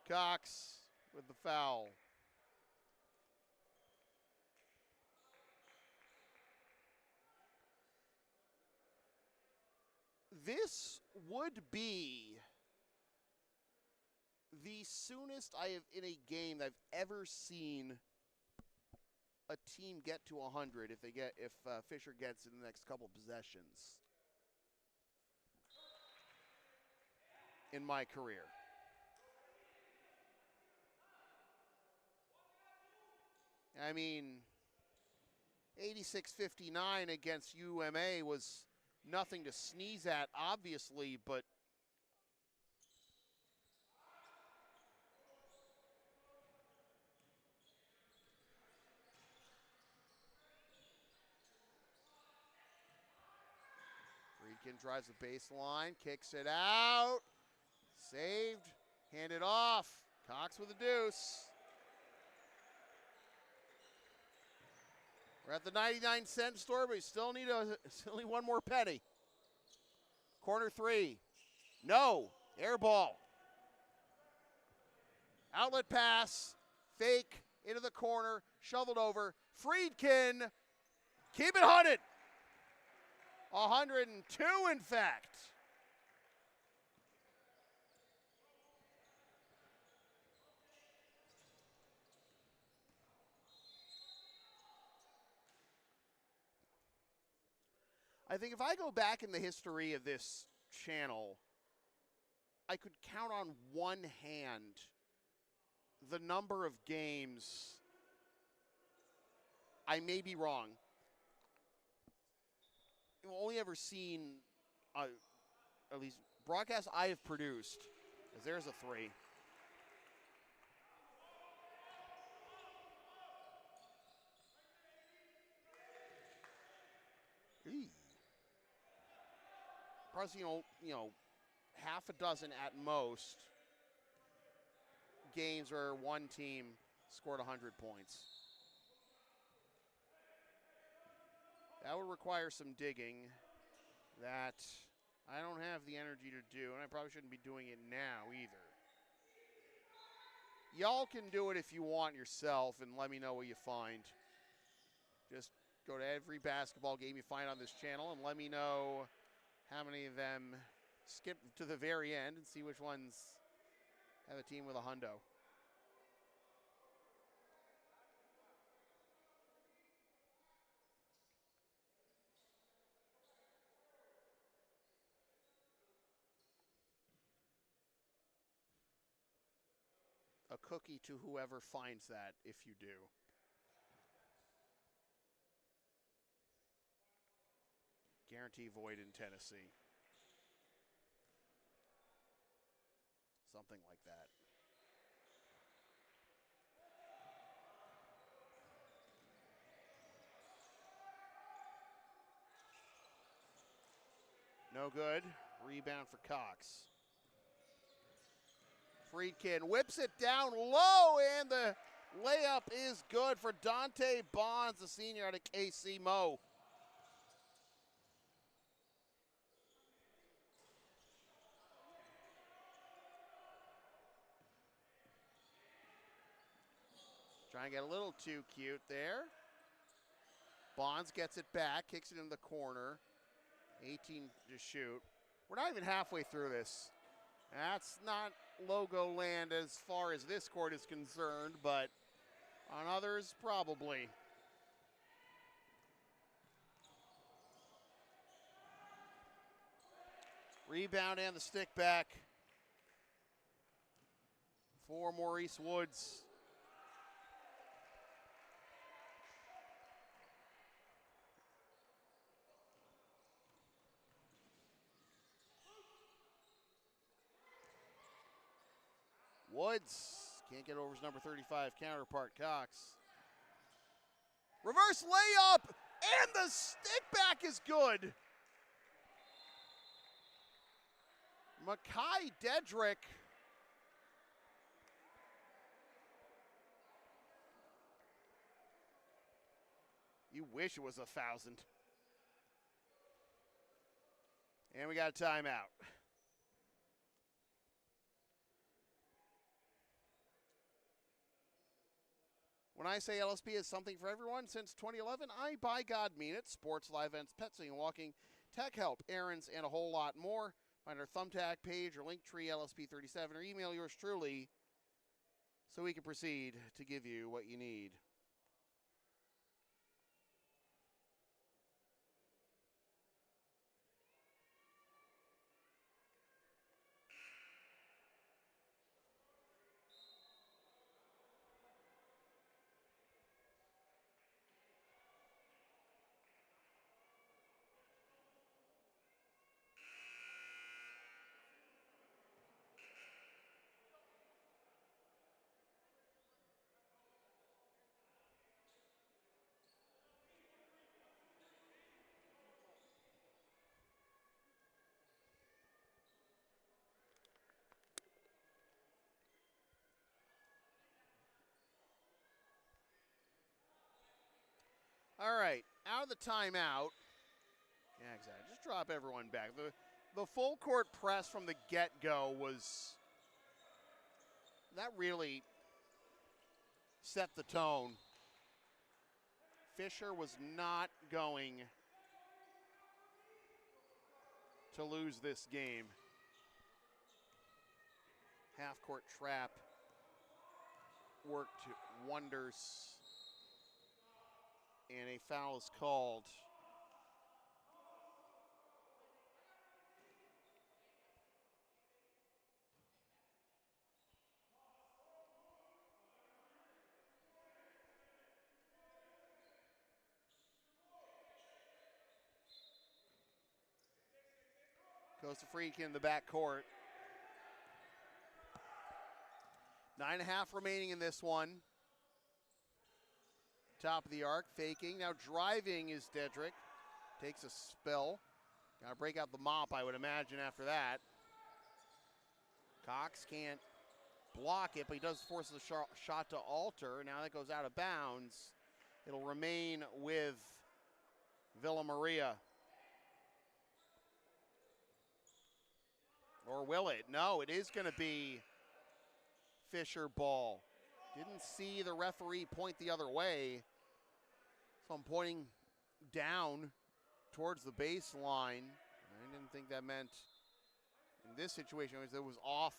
Cox with the foul. This would be the soonest I have in a game I've ever seen a team get to 100 if Fisher gets in the next couple possessions in my career. I mean, 86-59 against UMA was nothing to sneeze at, obviously, but Friedkin drives the baseline, kicks it out, saved, handed off. Cox with a deuce. We're at the 99-cent store, but we still need one more penny. Corner three. No. Air ball. Outlet pass. Fake into the corner. Shoveled over. Friedkin. Keep it 100. 102, in fact. I think if I go back in the history of this channel, I could count on one hand the number of games. I may be wrong. I've only ever seen, at least broadcasts I have produced, as there's a 3. Probably, half a dozen at most games where one team scored 100 points. That would require some digging that I don't have the energy to do, and I probably shouldn't be doing it now either. Y'all can do it if you want yourself, and let me know what you find. Just go to every basketball game you find on this channel and let me know how many of them skip to the very end and see which ones have a team with a hundo. A cookie to whoever finds that, if you do. Guarantee void in Tennessee. Something like that. No good. Rebound for Cox. Friedkin whips it down low, and the layup is good for Dante Bonds, the senior out of KC Mo. Trying to get a little too cute there. Bonds gets it back, kicks it in the corner. 18 to shoot. We're not even halfway through this. That's not logo land as far as this court is concerned, but on others, probably. Rebound and the stick back for Maurice Woods. Woods can't get over his number 35 counterpart, Cox. Reverse layup, and the stick back is good. Makai Dedrick. You wish it was 1,000. And we got a timeout. When I say LSP is something for everyone since 2011, I by God mean it. Sports, live events, pet sitting and walking, tech help, errands, and a whole lot more. Find our Thumbtack page or Linktree LSP37 or email yours truly so we can proceed to give you what you need. All right, out of the timeout. Yeah, exactly. Just drop everyone back. The full court press from the get-go was, that really set the tone. Fisher was not going to lose this game. Half-court trap worked wonders, and a foul is called. Goes to Friedkin in the backcourt. 9.5 remaining in this one. Top of the arc, faking. Now driving is Dedrick. Takes a spill. Got to break out the mop, I would imagine, after that. Cox can't block it, but he does force the shot to alter. Now that goes out of bounds. It'll remain with Villa Maria. Or will it? No, it is going to be Fisher ball. Didn't see the referee point the other way. So I'm pointing down towards the baseline. I didn't think that meant in this situation it was off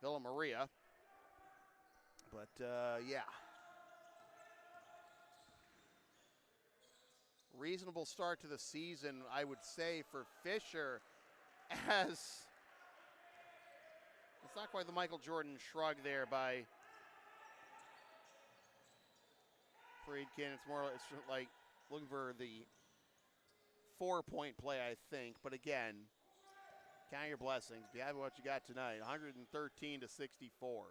Villa Maria. But yeah. Reasonable start to the season, I would say, for Fisher, as it's not quite the Michael Jordan shrug there by Friedkin. It's more, it's like looking for the 4-point play, I think. But again, count your blessings. Be happy with what you got tonight. 113 to 64.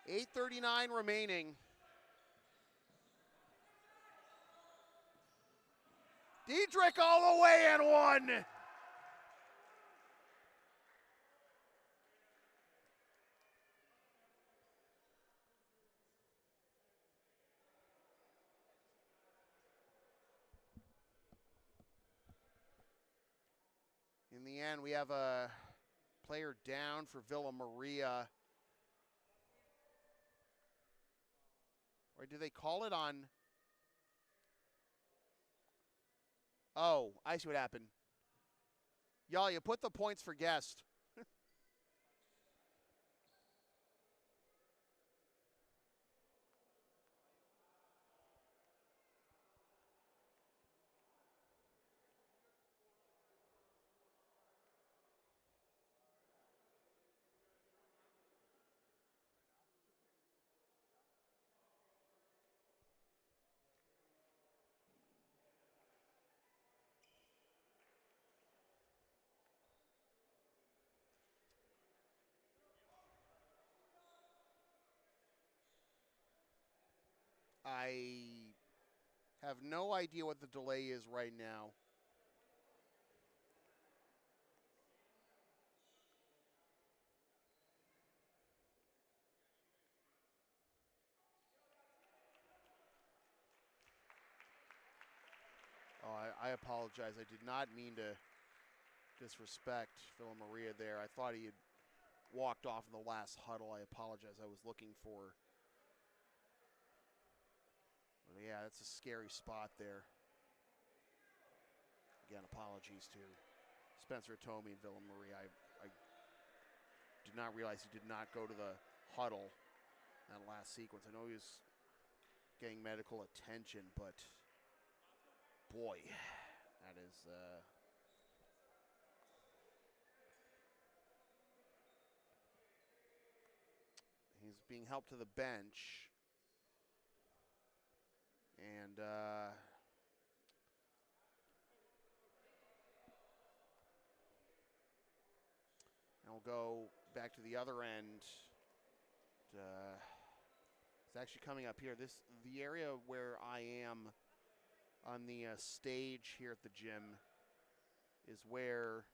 .839 remaining. Dedrick all the way and one. In the end, we have a player down for Villa Maria. Or do they call it on? Oh, I see what happened. Y'all, you put the points for guest. I have no idea what the delay is right now. Oh, I apologize. I did not mean to disrespect Villa Maria there. I thought he had walked off in the last huddle. I apologize. I was looking for... Yeah, that's a scary spot there. Again, apologies to Spencer Tomey and Villa Maria. I did not realize he did not go to the huddle in that last sequence. I know he was getting medical attention, but boy, that is... he's being helped to the bench. And we'll go back to the other end. It's actually coming up here. The area where I am on the stage here at the gym is where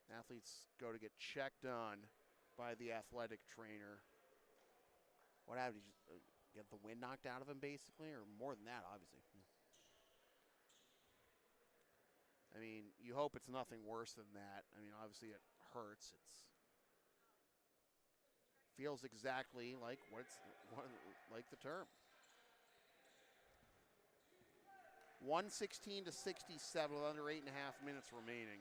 Athletes go to get checked on by the athletic trainer. What happened? Did you get the wind knocked out of him, basically, or more than that, obviously? I mean, you hope it's nothing worse than that. I mean, obviously it hurts. It feels exactly like like the term. 116 to 67 with under 8.5 minutes remaining.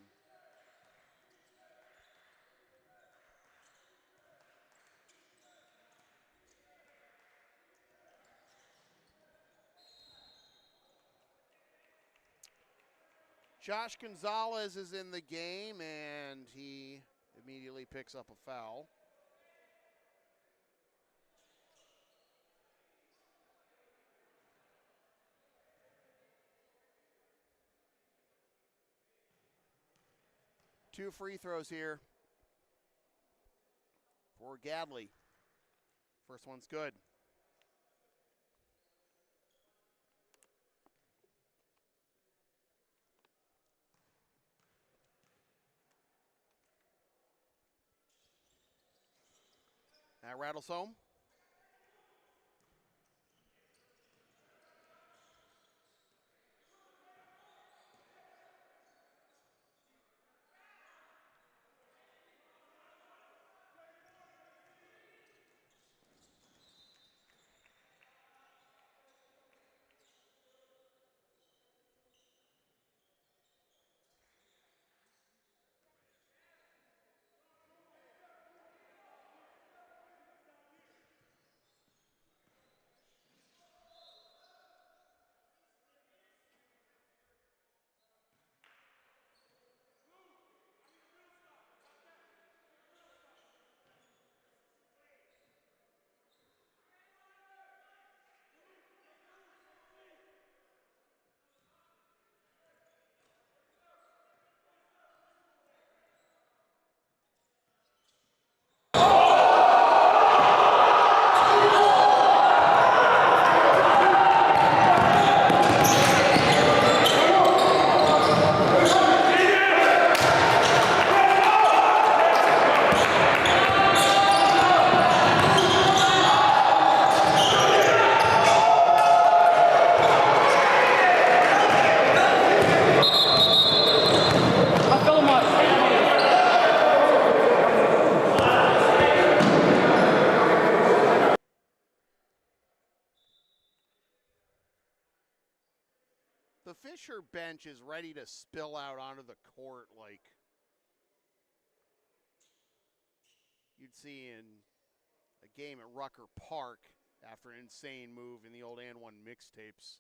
Josh Gonzalez is in the game, and he immediately picks up a foul. Two free throws here for Gadley. First one's good. That rattles home. The Fisher bench is ready to spill out onto the court like you'd see in a game at Rucker Park after an insane move in the old And One mixtapes.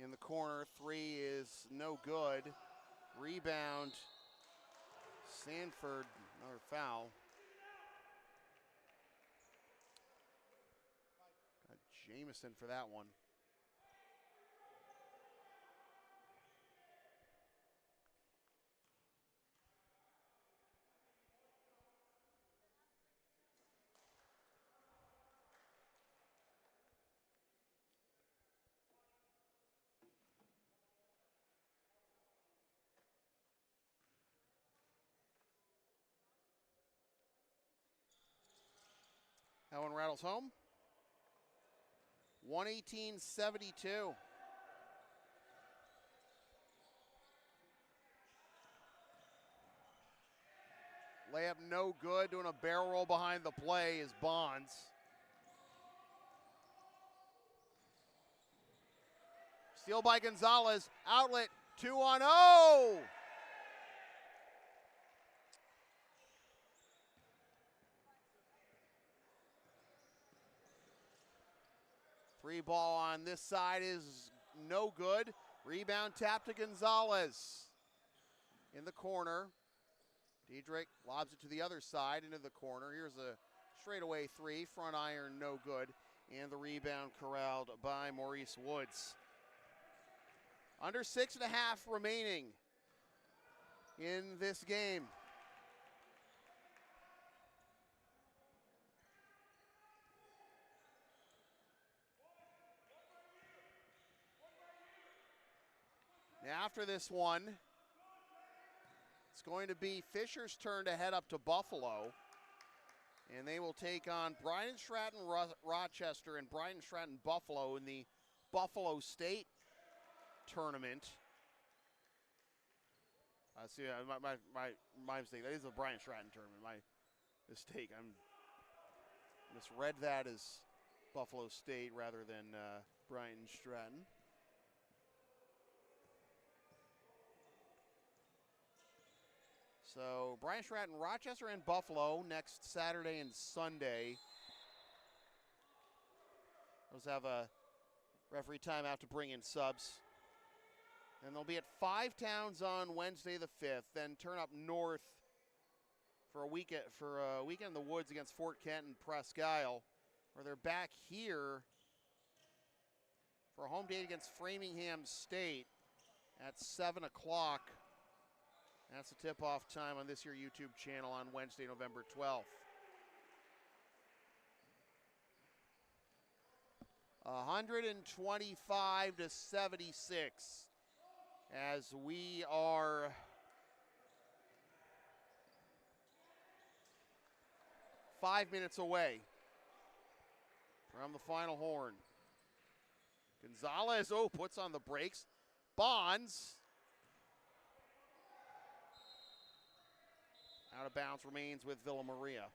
In the corner, three is no good. Rebound, Sanford, another foul. Got Jamison for that one. That one rattles home. 118-72. Layup no good, doing a barrel roll behind the play is Bonds. Steal by Gonzalez, outlet, 2-on-0. Free ball on this side is no good. Rebound tap to Gonzalez. In the corner. Diedrich lobs it to the other side into the corner. Here's a straightaway three. Front iron no good. And the rebound corralled by Maurice Woods. Under 6.5 remaining in this game. after this one, it's going to be Fisher's turn to head up to Buffalo. And they will take on Brian Stratton Rochester and Brian Stratton Buffalo in the Buffalo State tournament. See, my mistake. That is a Brian Stratton tournament. My mistake. I misread that as Buffalo State rather than Brian Stratton. So Brian Stratton, Rochester, and Buffalo next Saturday and Sunday. Those have a referee timeout to bring in subs. And they'll be at Five Towns on Wednesday the 5th. Then turn up north for a weekend in the woods against Fort Kent and Presque Isle, where they're back here for a home date against Framingham State at 7 o'clock. That's the tip-off time on this here YouTube channel on Wednesday, November 12th. 125-76 as we are five minutes away from the final horn. Gonzalez, puts on the brakes. Bonds. Out of bounds remains with Villa Maria.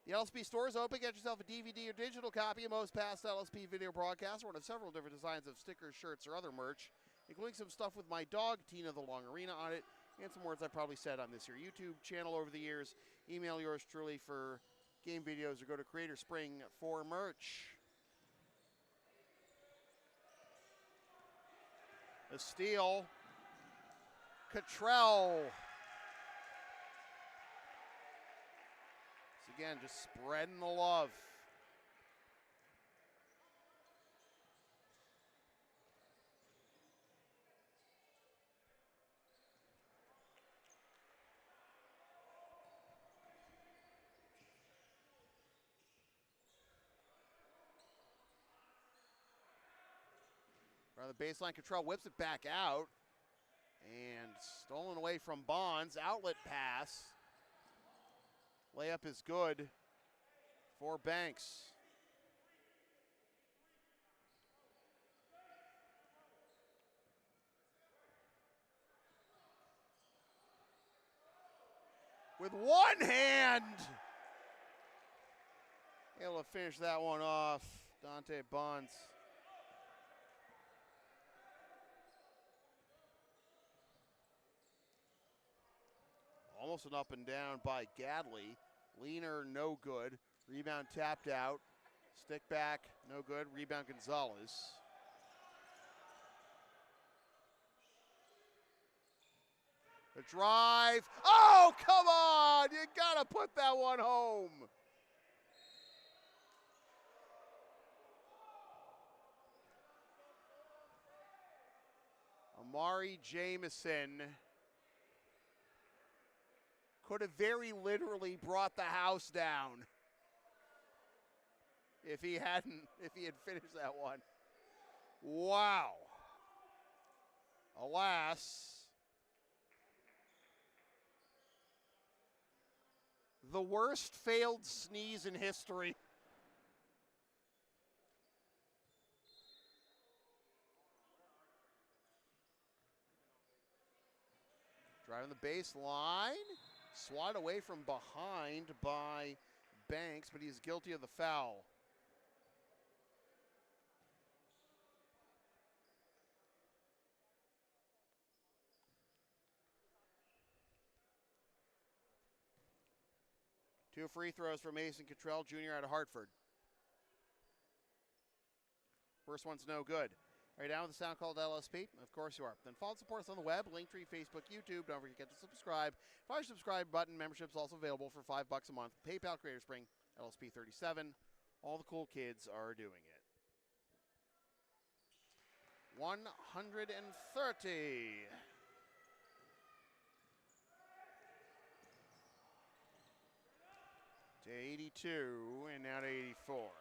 The LSP store is open. Get yourself a DVD or digital copy of most past LSP video broadcasts, or one of several different designs of stickers, shirts, or other merch, including some stuff with my dog, Tina the Long Arena, on it, and some words I probably said on this here YouTube channel over the years. Email yours truly for game videos, or go to Creator Spring for merch. The steal. Cottrell. Again, just spreading the love. Around the baseline, Cottrell whips it back out. And stolen away from Bonds. Outlet pass. Layup is good for Banks. With one hand, able to finish that one off, Dante Bonds. Almost an up and down by Gadley. Leaner, no good. Rebound tapped out. Stick back, no good. Rebound Gonzalez. The drive. Oh, come on! You gotta put that one home. Amari Jamison could have very literally brought the house down if he had finished that one. Wow. Alas, the worst failed sneeze in history. Driving the baseline. Swat away from behind by Banks, but he's guilty of the foul. Two free throws for Mason Cottrell Jr. out of Hartford. First one's no good. Right now with the sound called LSP, of course you are. Then follow and support us on the web, Linktree, Facebook, YouTube. Don't forget to subscribe. Find your subscribe button. Membership's also available for $5 a month. PayPal, Creator Spring, LSP37. All the cool kids are doing it. 130. To 82, and now to 84.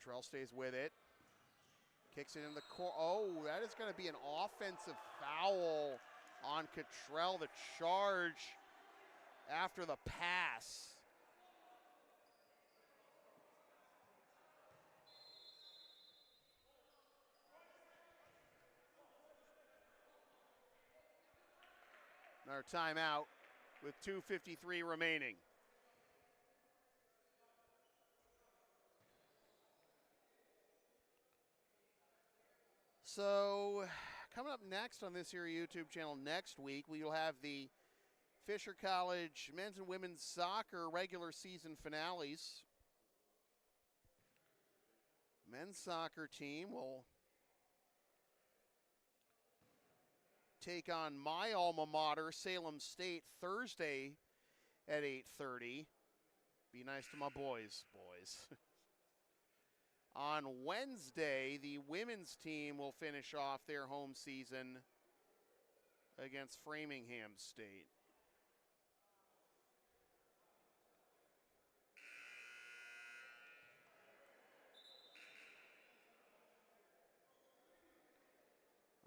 Cottrell stays with it. Kicks it in the corner. Oh, that is going to be an offensive foul on Cottrell. The charge after the pass. Another timeout with 2:53 remaining. So, coming up next on this here YouTube channel next week, we will have the Fisher College men's and women's soccer regular season finales. Men's soccer team will take on my alma mater, Salem State, Thursday at 8:30. Be nice to my boys. On Wednesday, the women's team will finish off their home season against Framingham State.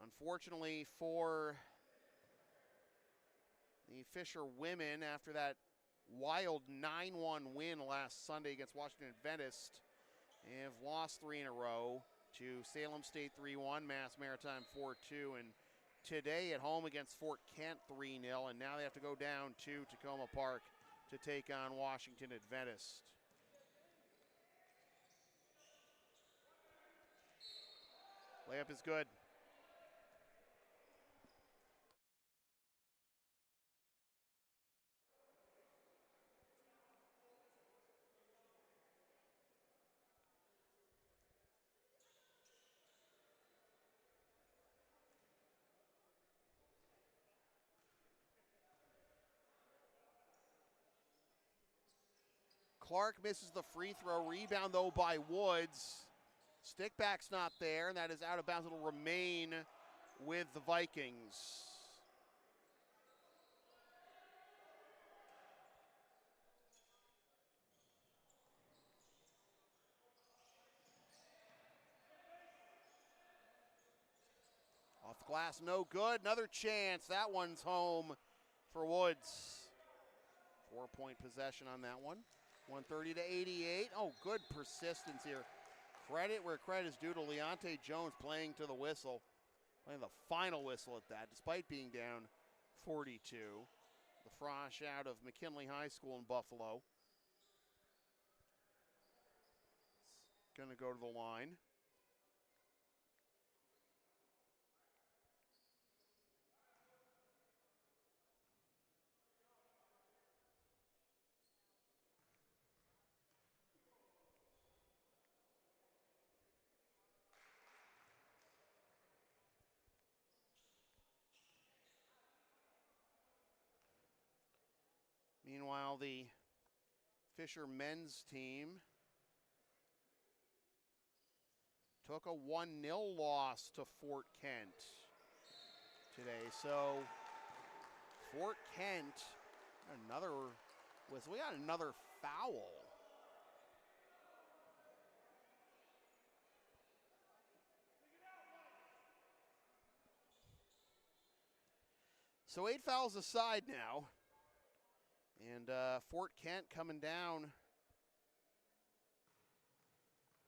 Unfortunately for the Fisher women, after that wild 9-1 win last Sunday against Washington Adventist, they have lost 3 in a row to Salem State 3-1, Mass Maritime 4-2, and today at home against Fort Kent 3-0, and now they have to go down to Tacoma Park to take on Washington Adventist. Layup is good. Clark misses the free throw. Rebound, though, by Woods. Stick back's not there, and that is out of bounds. It'll remain with the Vikings. Off the glass, no good. Another chance. That one's home for Woods. 4-point possession on that one. 130 to 88. Oh, good persistence here. Credit where credit is due to Leonte Jones playing to the whistle. Playing the final whistle at that, despite being down 42. The Frosh out of McKinley High School in Buffalo. Going to go to the line. Meanwhile, the Fisher men's team took a 1-0 loss to Fort Kent today. So Fort Kent, we got another foul. So 8 fouls aside now. And Fort Kent coming down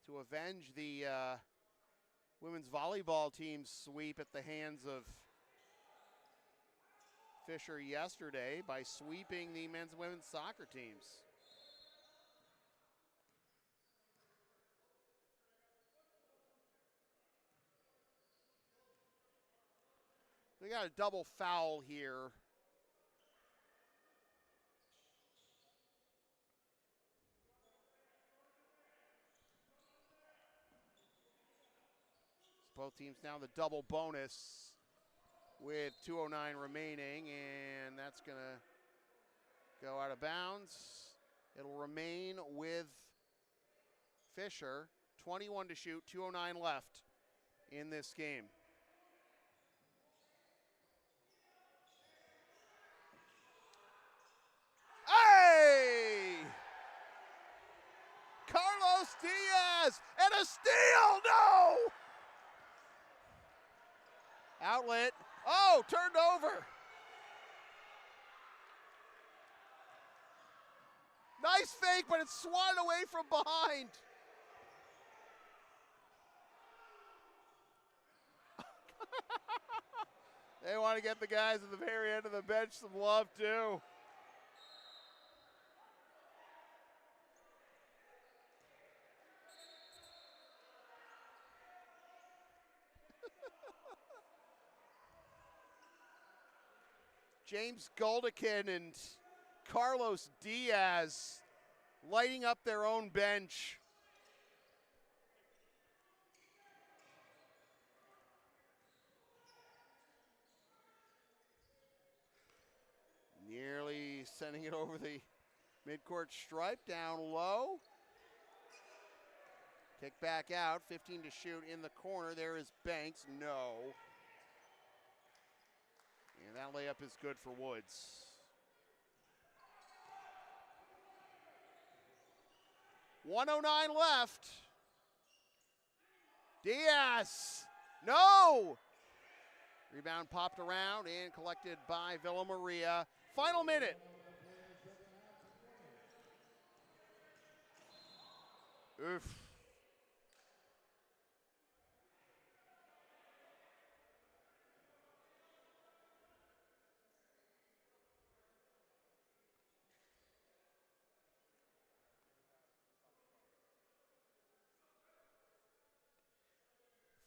to avenge the women's volleyball team's sweep at the hands of Fisher yesterday by sweeping the men's and women's soccer teams. We got a double foul here. Both teams now the double bonus with 2:09 remaining, and that's going to go out of bounds. It'll remain with Fisher. 21 to shoot, 2:09 left in this game. Hey! Carlos Carlos Diaz, and a steal, no! Outlet, oh, turned over. Nice fake, but it's swatted away from behind. They want to get the guys at the very end of the bench some love, too. James Goldikin and Carlos Diaz lighting up their own bench. Nearly sending it over the midcourt stripe, down low. Kick back out, 15 to shoot in the corner. There is Banks, no. And that layup is good for Woods. .109 left. Diaz, no! Rebound popped around and collected by Villa Maria. Final minute. Oof.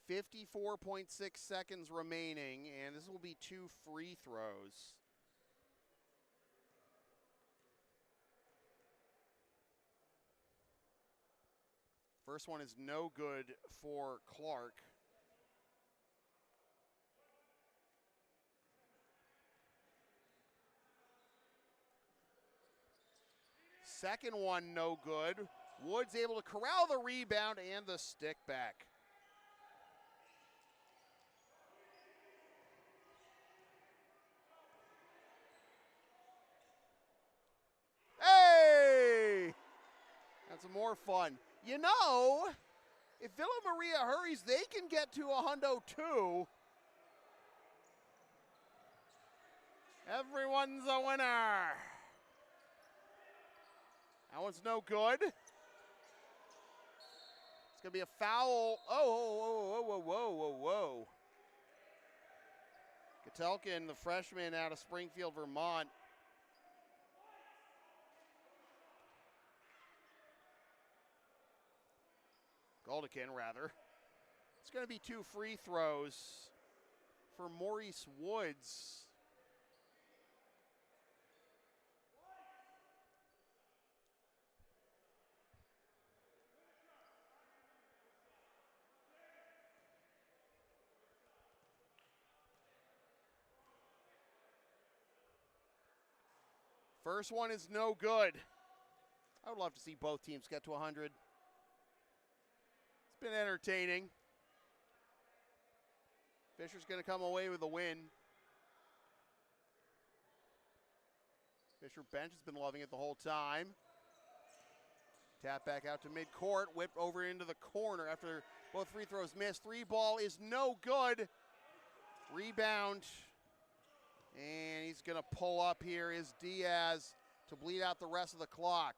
.54.6 seconds remaining, and this will be 2 free throws. First one is no good for Clark. Second one no good. Woods able to corral the rebound and the stick back. Hey! That's more fun. You know, if Villa Maria hurries, they can get to a hundo too. Everyone's a winner. That one's no good. It's going to be a foul. Oh, whoa, whoa, whoa, whoa, whoa. Katelkin, the freshman out of Springfield, Vermont. Goldikin, rather. It's going to be 2 free throws for Maurice Woods. First one is no good. I would love to see both teams get to 100. It's been entertaining. Fisher's going to come away with a win. Fisher bench has been loving it the whole time. Tap back out to midcourt, whipped over into the corner after both free throws missed. 3 ball is no good. Rebound. And he's going to pull up here is Diaz to bleed out the rest of the clock.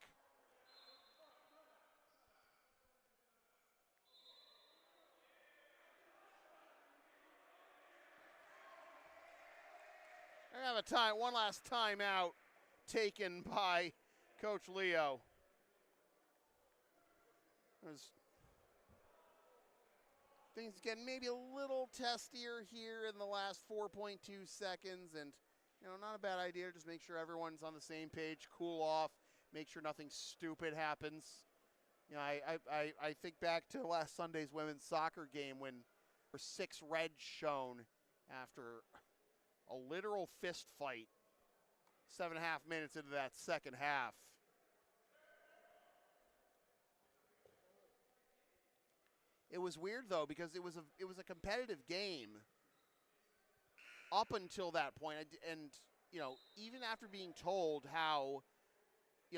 I have one last timeout taken by Coach Leo. Things getting maybe a little testier here in the last 4.2 seconds, and not a bad idea. Just make sure everyone's on the same page, cool off, make sure nothing stupid happens. I think back to last Sunday's women's soccer game when there were 6 reds shown after a literal fist fight 7.5 minutes into that second half. It was weird though because it was a competitive game up until that point, and even after being told how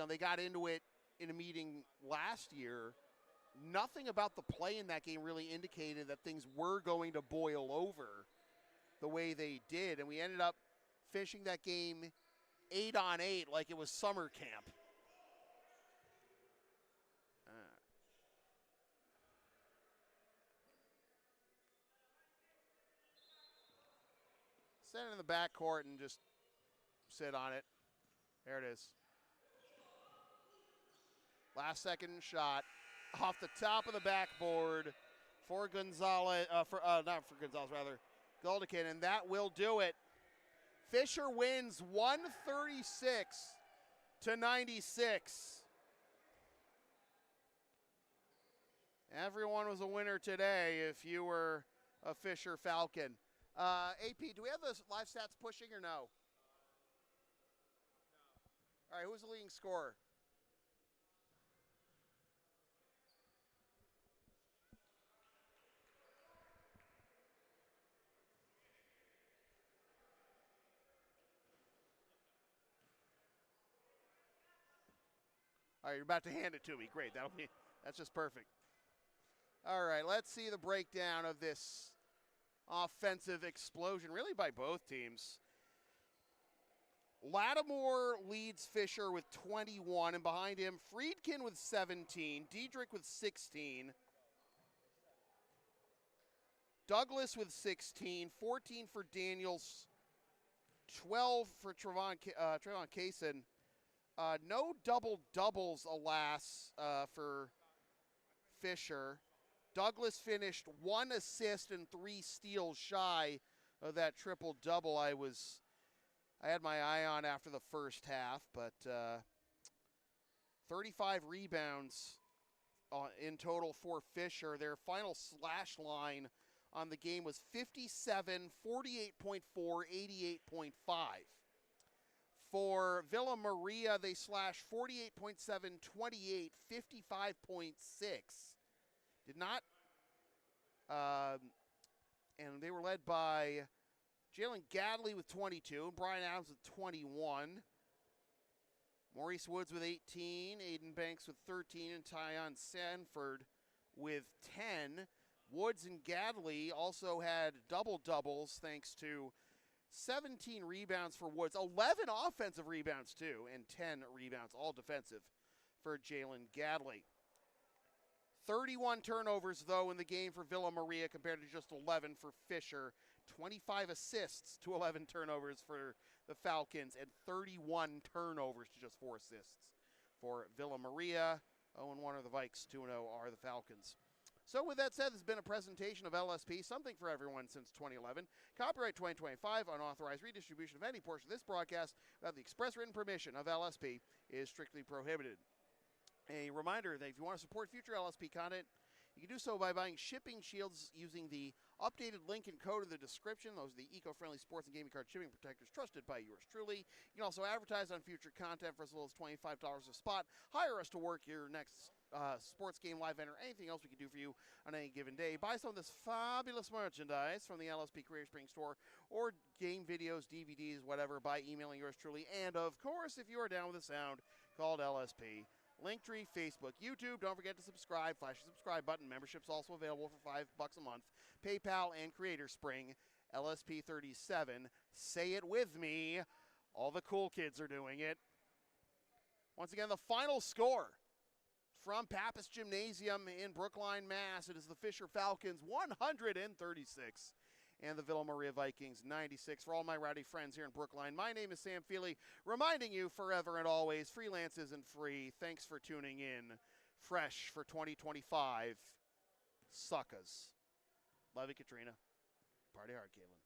they got into it in a meeting last year, nothing about the play in that game really indicated that things were going to boil over the way they did. And we ended up finishing that game 8-on-8 like it was summer camp. Set it in the backcourt and just sit on it. There it is. Last second shot off the top of the backboard for Gonzalez, not for Gonzalez, rather, Goldikin, and that will do it. Fisher wins 136-96. Everyone was a winner today if you were a Fisher Falcon. AP, do we have the live stats pushing or no? All right, who's the leading scorer? All right, you're about to hand it to me. Great, that's just perfect. All right, let's see the breakdown of this offensive explosion, really by both teams. Lattimore leads Fisher with 21, and behind him, Friedkin with 17, Diedrich with 16, Douglas with 16, 14 for Daniels, 12 for Trevon Kaysen. No double-doubles, alas, for Fisher. Douglas finished 1 assist and 3 steals shy of that triple-double I had my eye on after the first half, but 35 rebounds in total for Fisher. Their final slash line on the game was 57, 48.4, 88.5. For Villa Maria, they slashed 48.7, 28, 55.6. Did not, and they were led by Jalen Gadley with 22, and Brian Adams with 21. Maurice Woods with 18, Aiden Banks with 13, and Tyon Sanford with 10. Woods and Gadley also had double-doubles thanks to 17 rebounds for Woods, 11 offensive rebounds too, and 10 rebounds, all defensive, for Jalen Gadley. 31 turnovers, though, in the game for Villa Maria compared to just 11 for Fisher. 25 assists to 11 turnovers for the Falcons, and 31 turnovers to just 4 assists for Villa Maria. 0-1 are the Vikes, 2-0 are the Falcons. So with that said, this has been a presentation of LSP, something for everyone since 2011. Copyright 2025, unauthorized redistribution of any portion of this broadcast without the express written permission of LSP is strictly prohibited. A reminder that if you want to support future LSP content, you can do so by buying shipping shields using the updated link and code in the description. Those are the eco-friendly sports and gaming card shipping protectors trusted by yours truly. You can also advertise on future content for as little as $25 a spot. Hire us to work your next sports game, live event, or anything else we can do for you on any given day. Buy some of this fabulous merchandise from the LSP Career Spring store, or game videos, DVDs, whatever, by emailing yours truly. And, of course, if you are down with a sound called LSP, Linktree, Facebook, YouTube. Don't forget to subscribe. Flash the subscribe button. Membership's also available for $5 a month. PayPal and Creator Spring. LSP37. Say it with me. All the cool kids are doing it. Once again, the final score from Pappas Gymnasium in Brookline, Mass. It is the Fisher Falcons 136 and the Villa Maria Vikings 96. For all my rowdy friends here in Brookline, my name is Sam Feely, reminding you forever and always, freelance isn't free. Thanks for tuning in. Fresh for 2025. Suckers. Love you, Katrina. Party hard, Caitlin.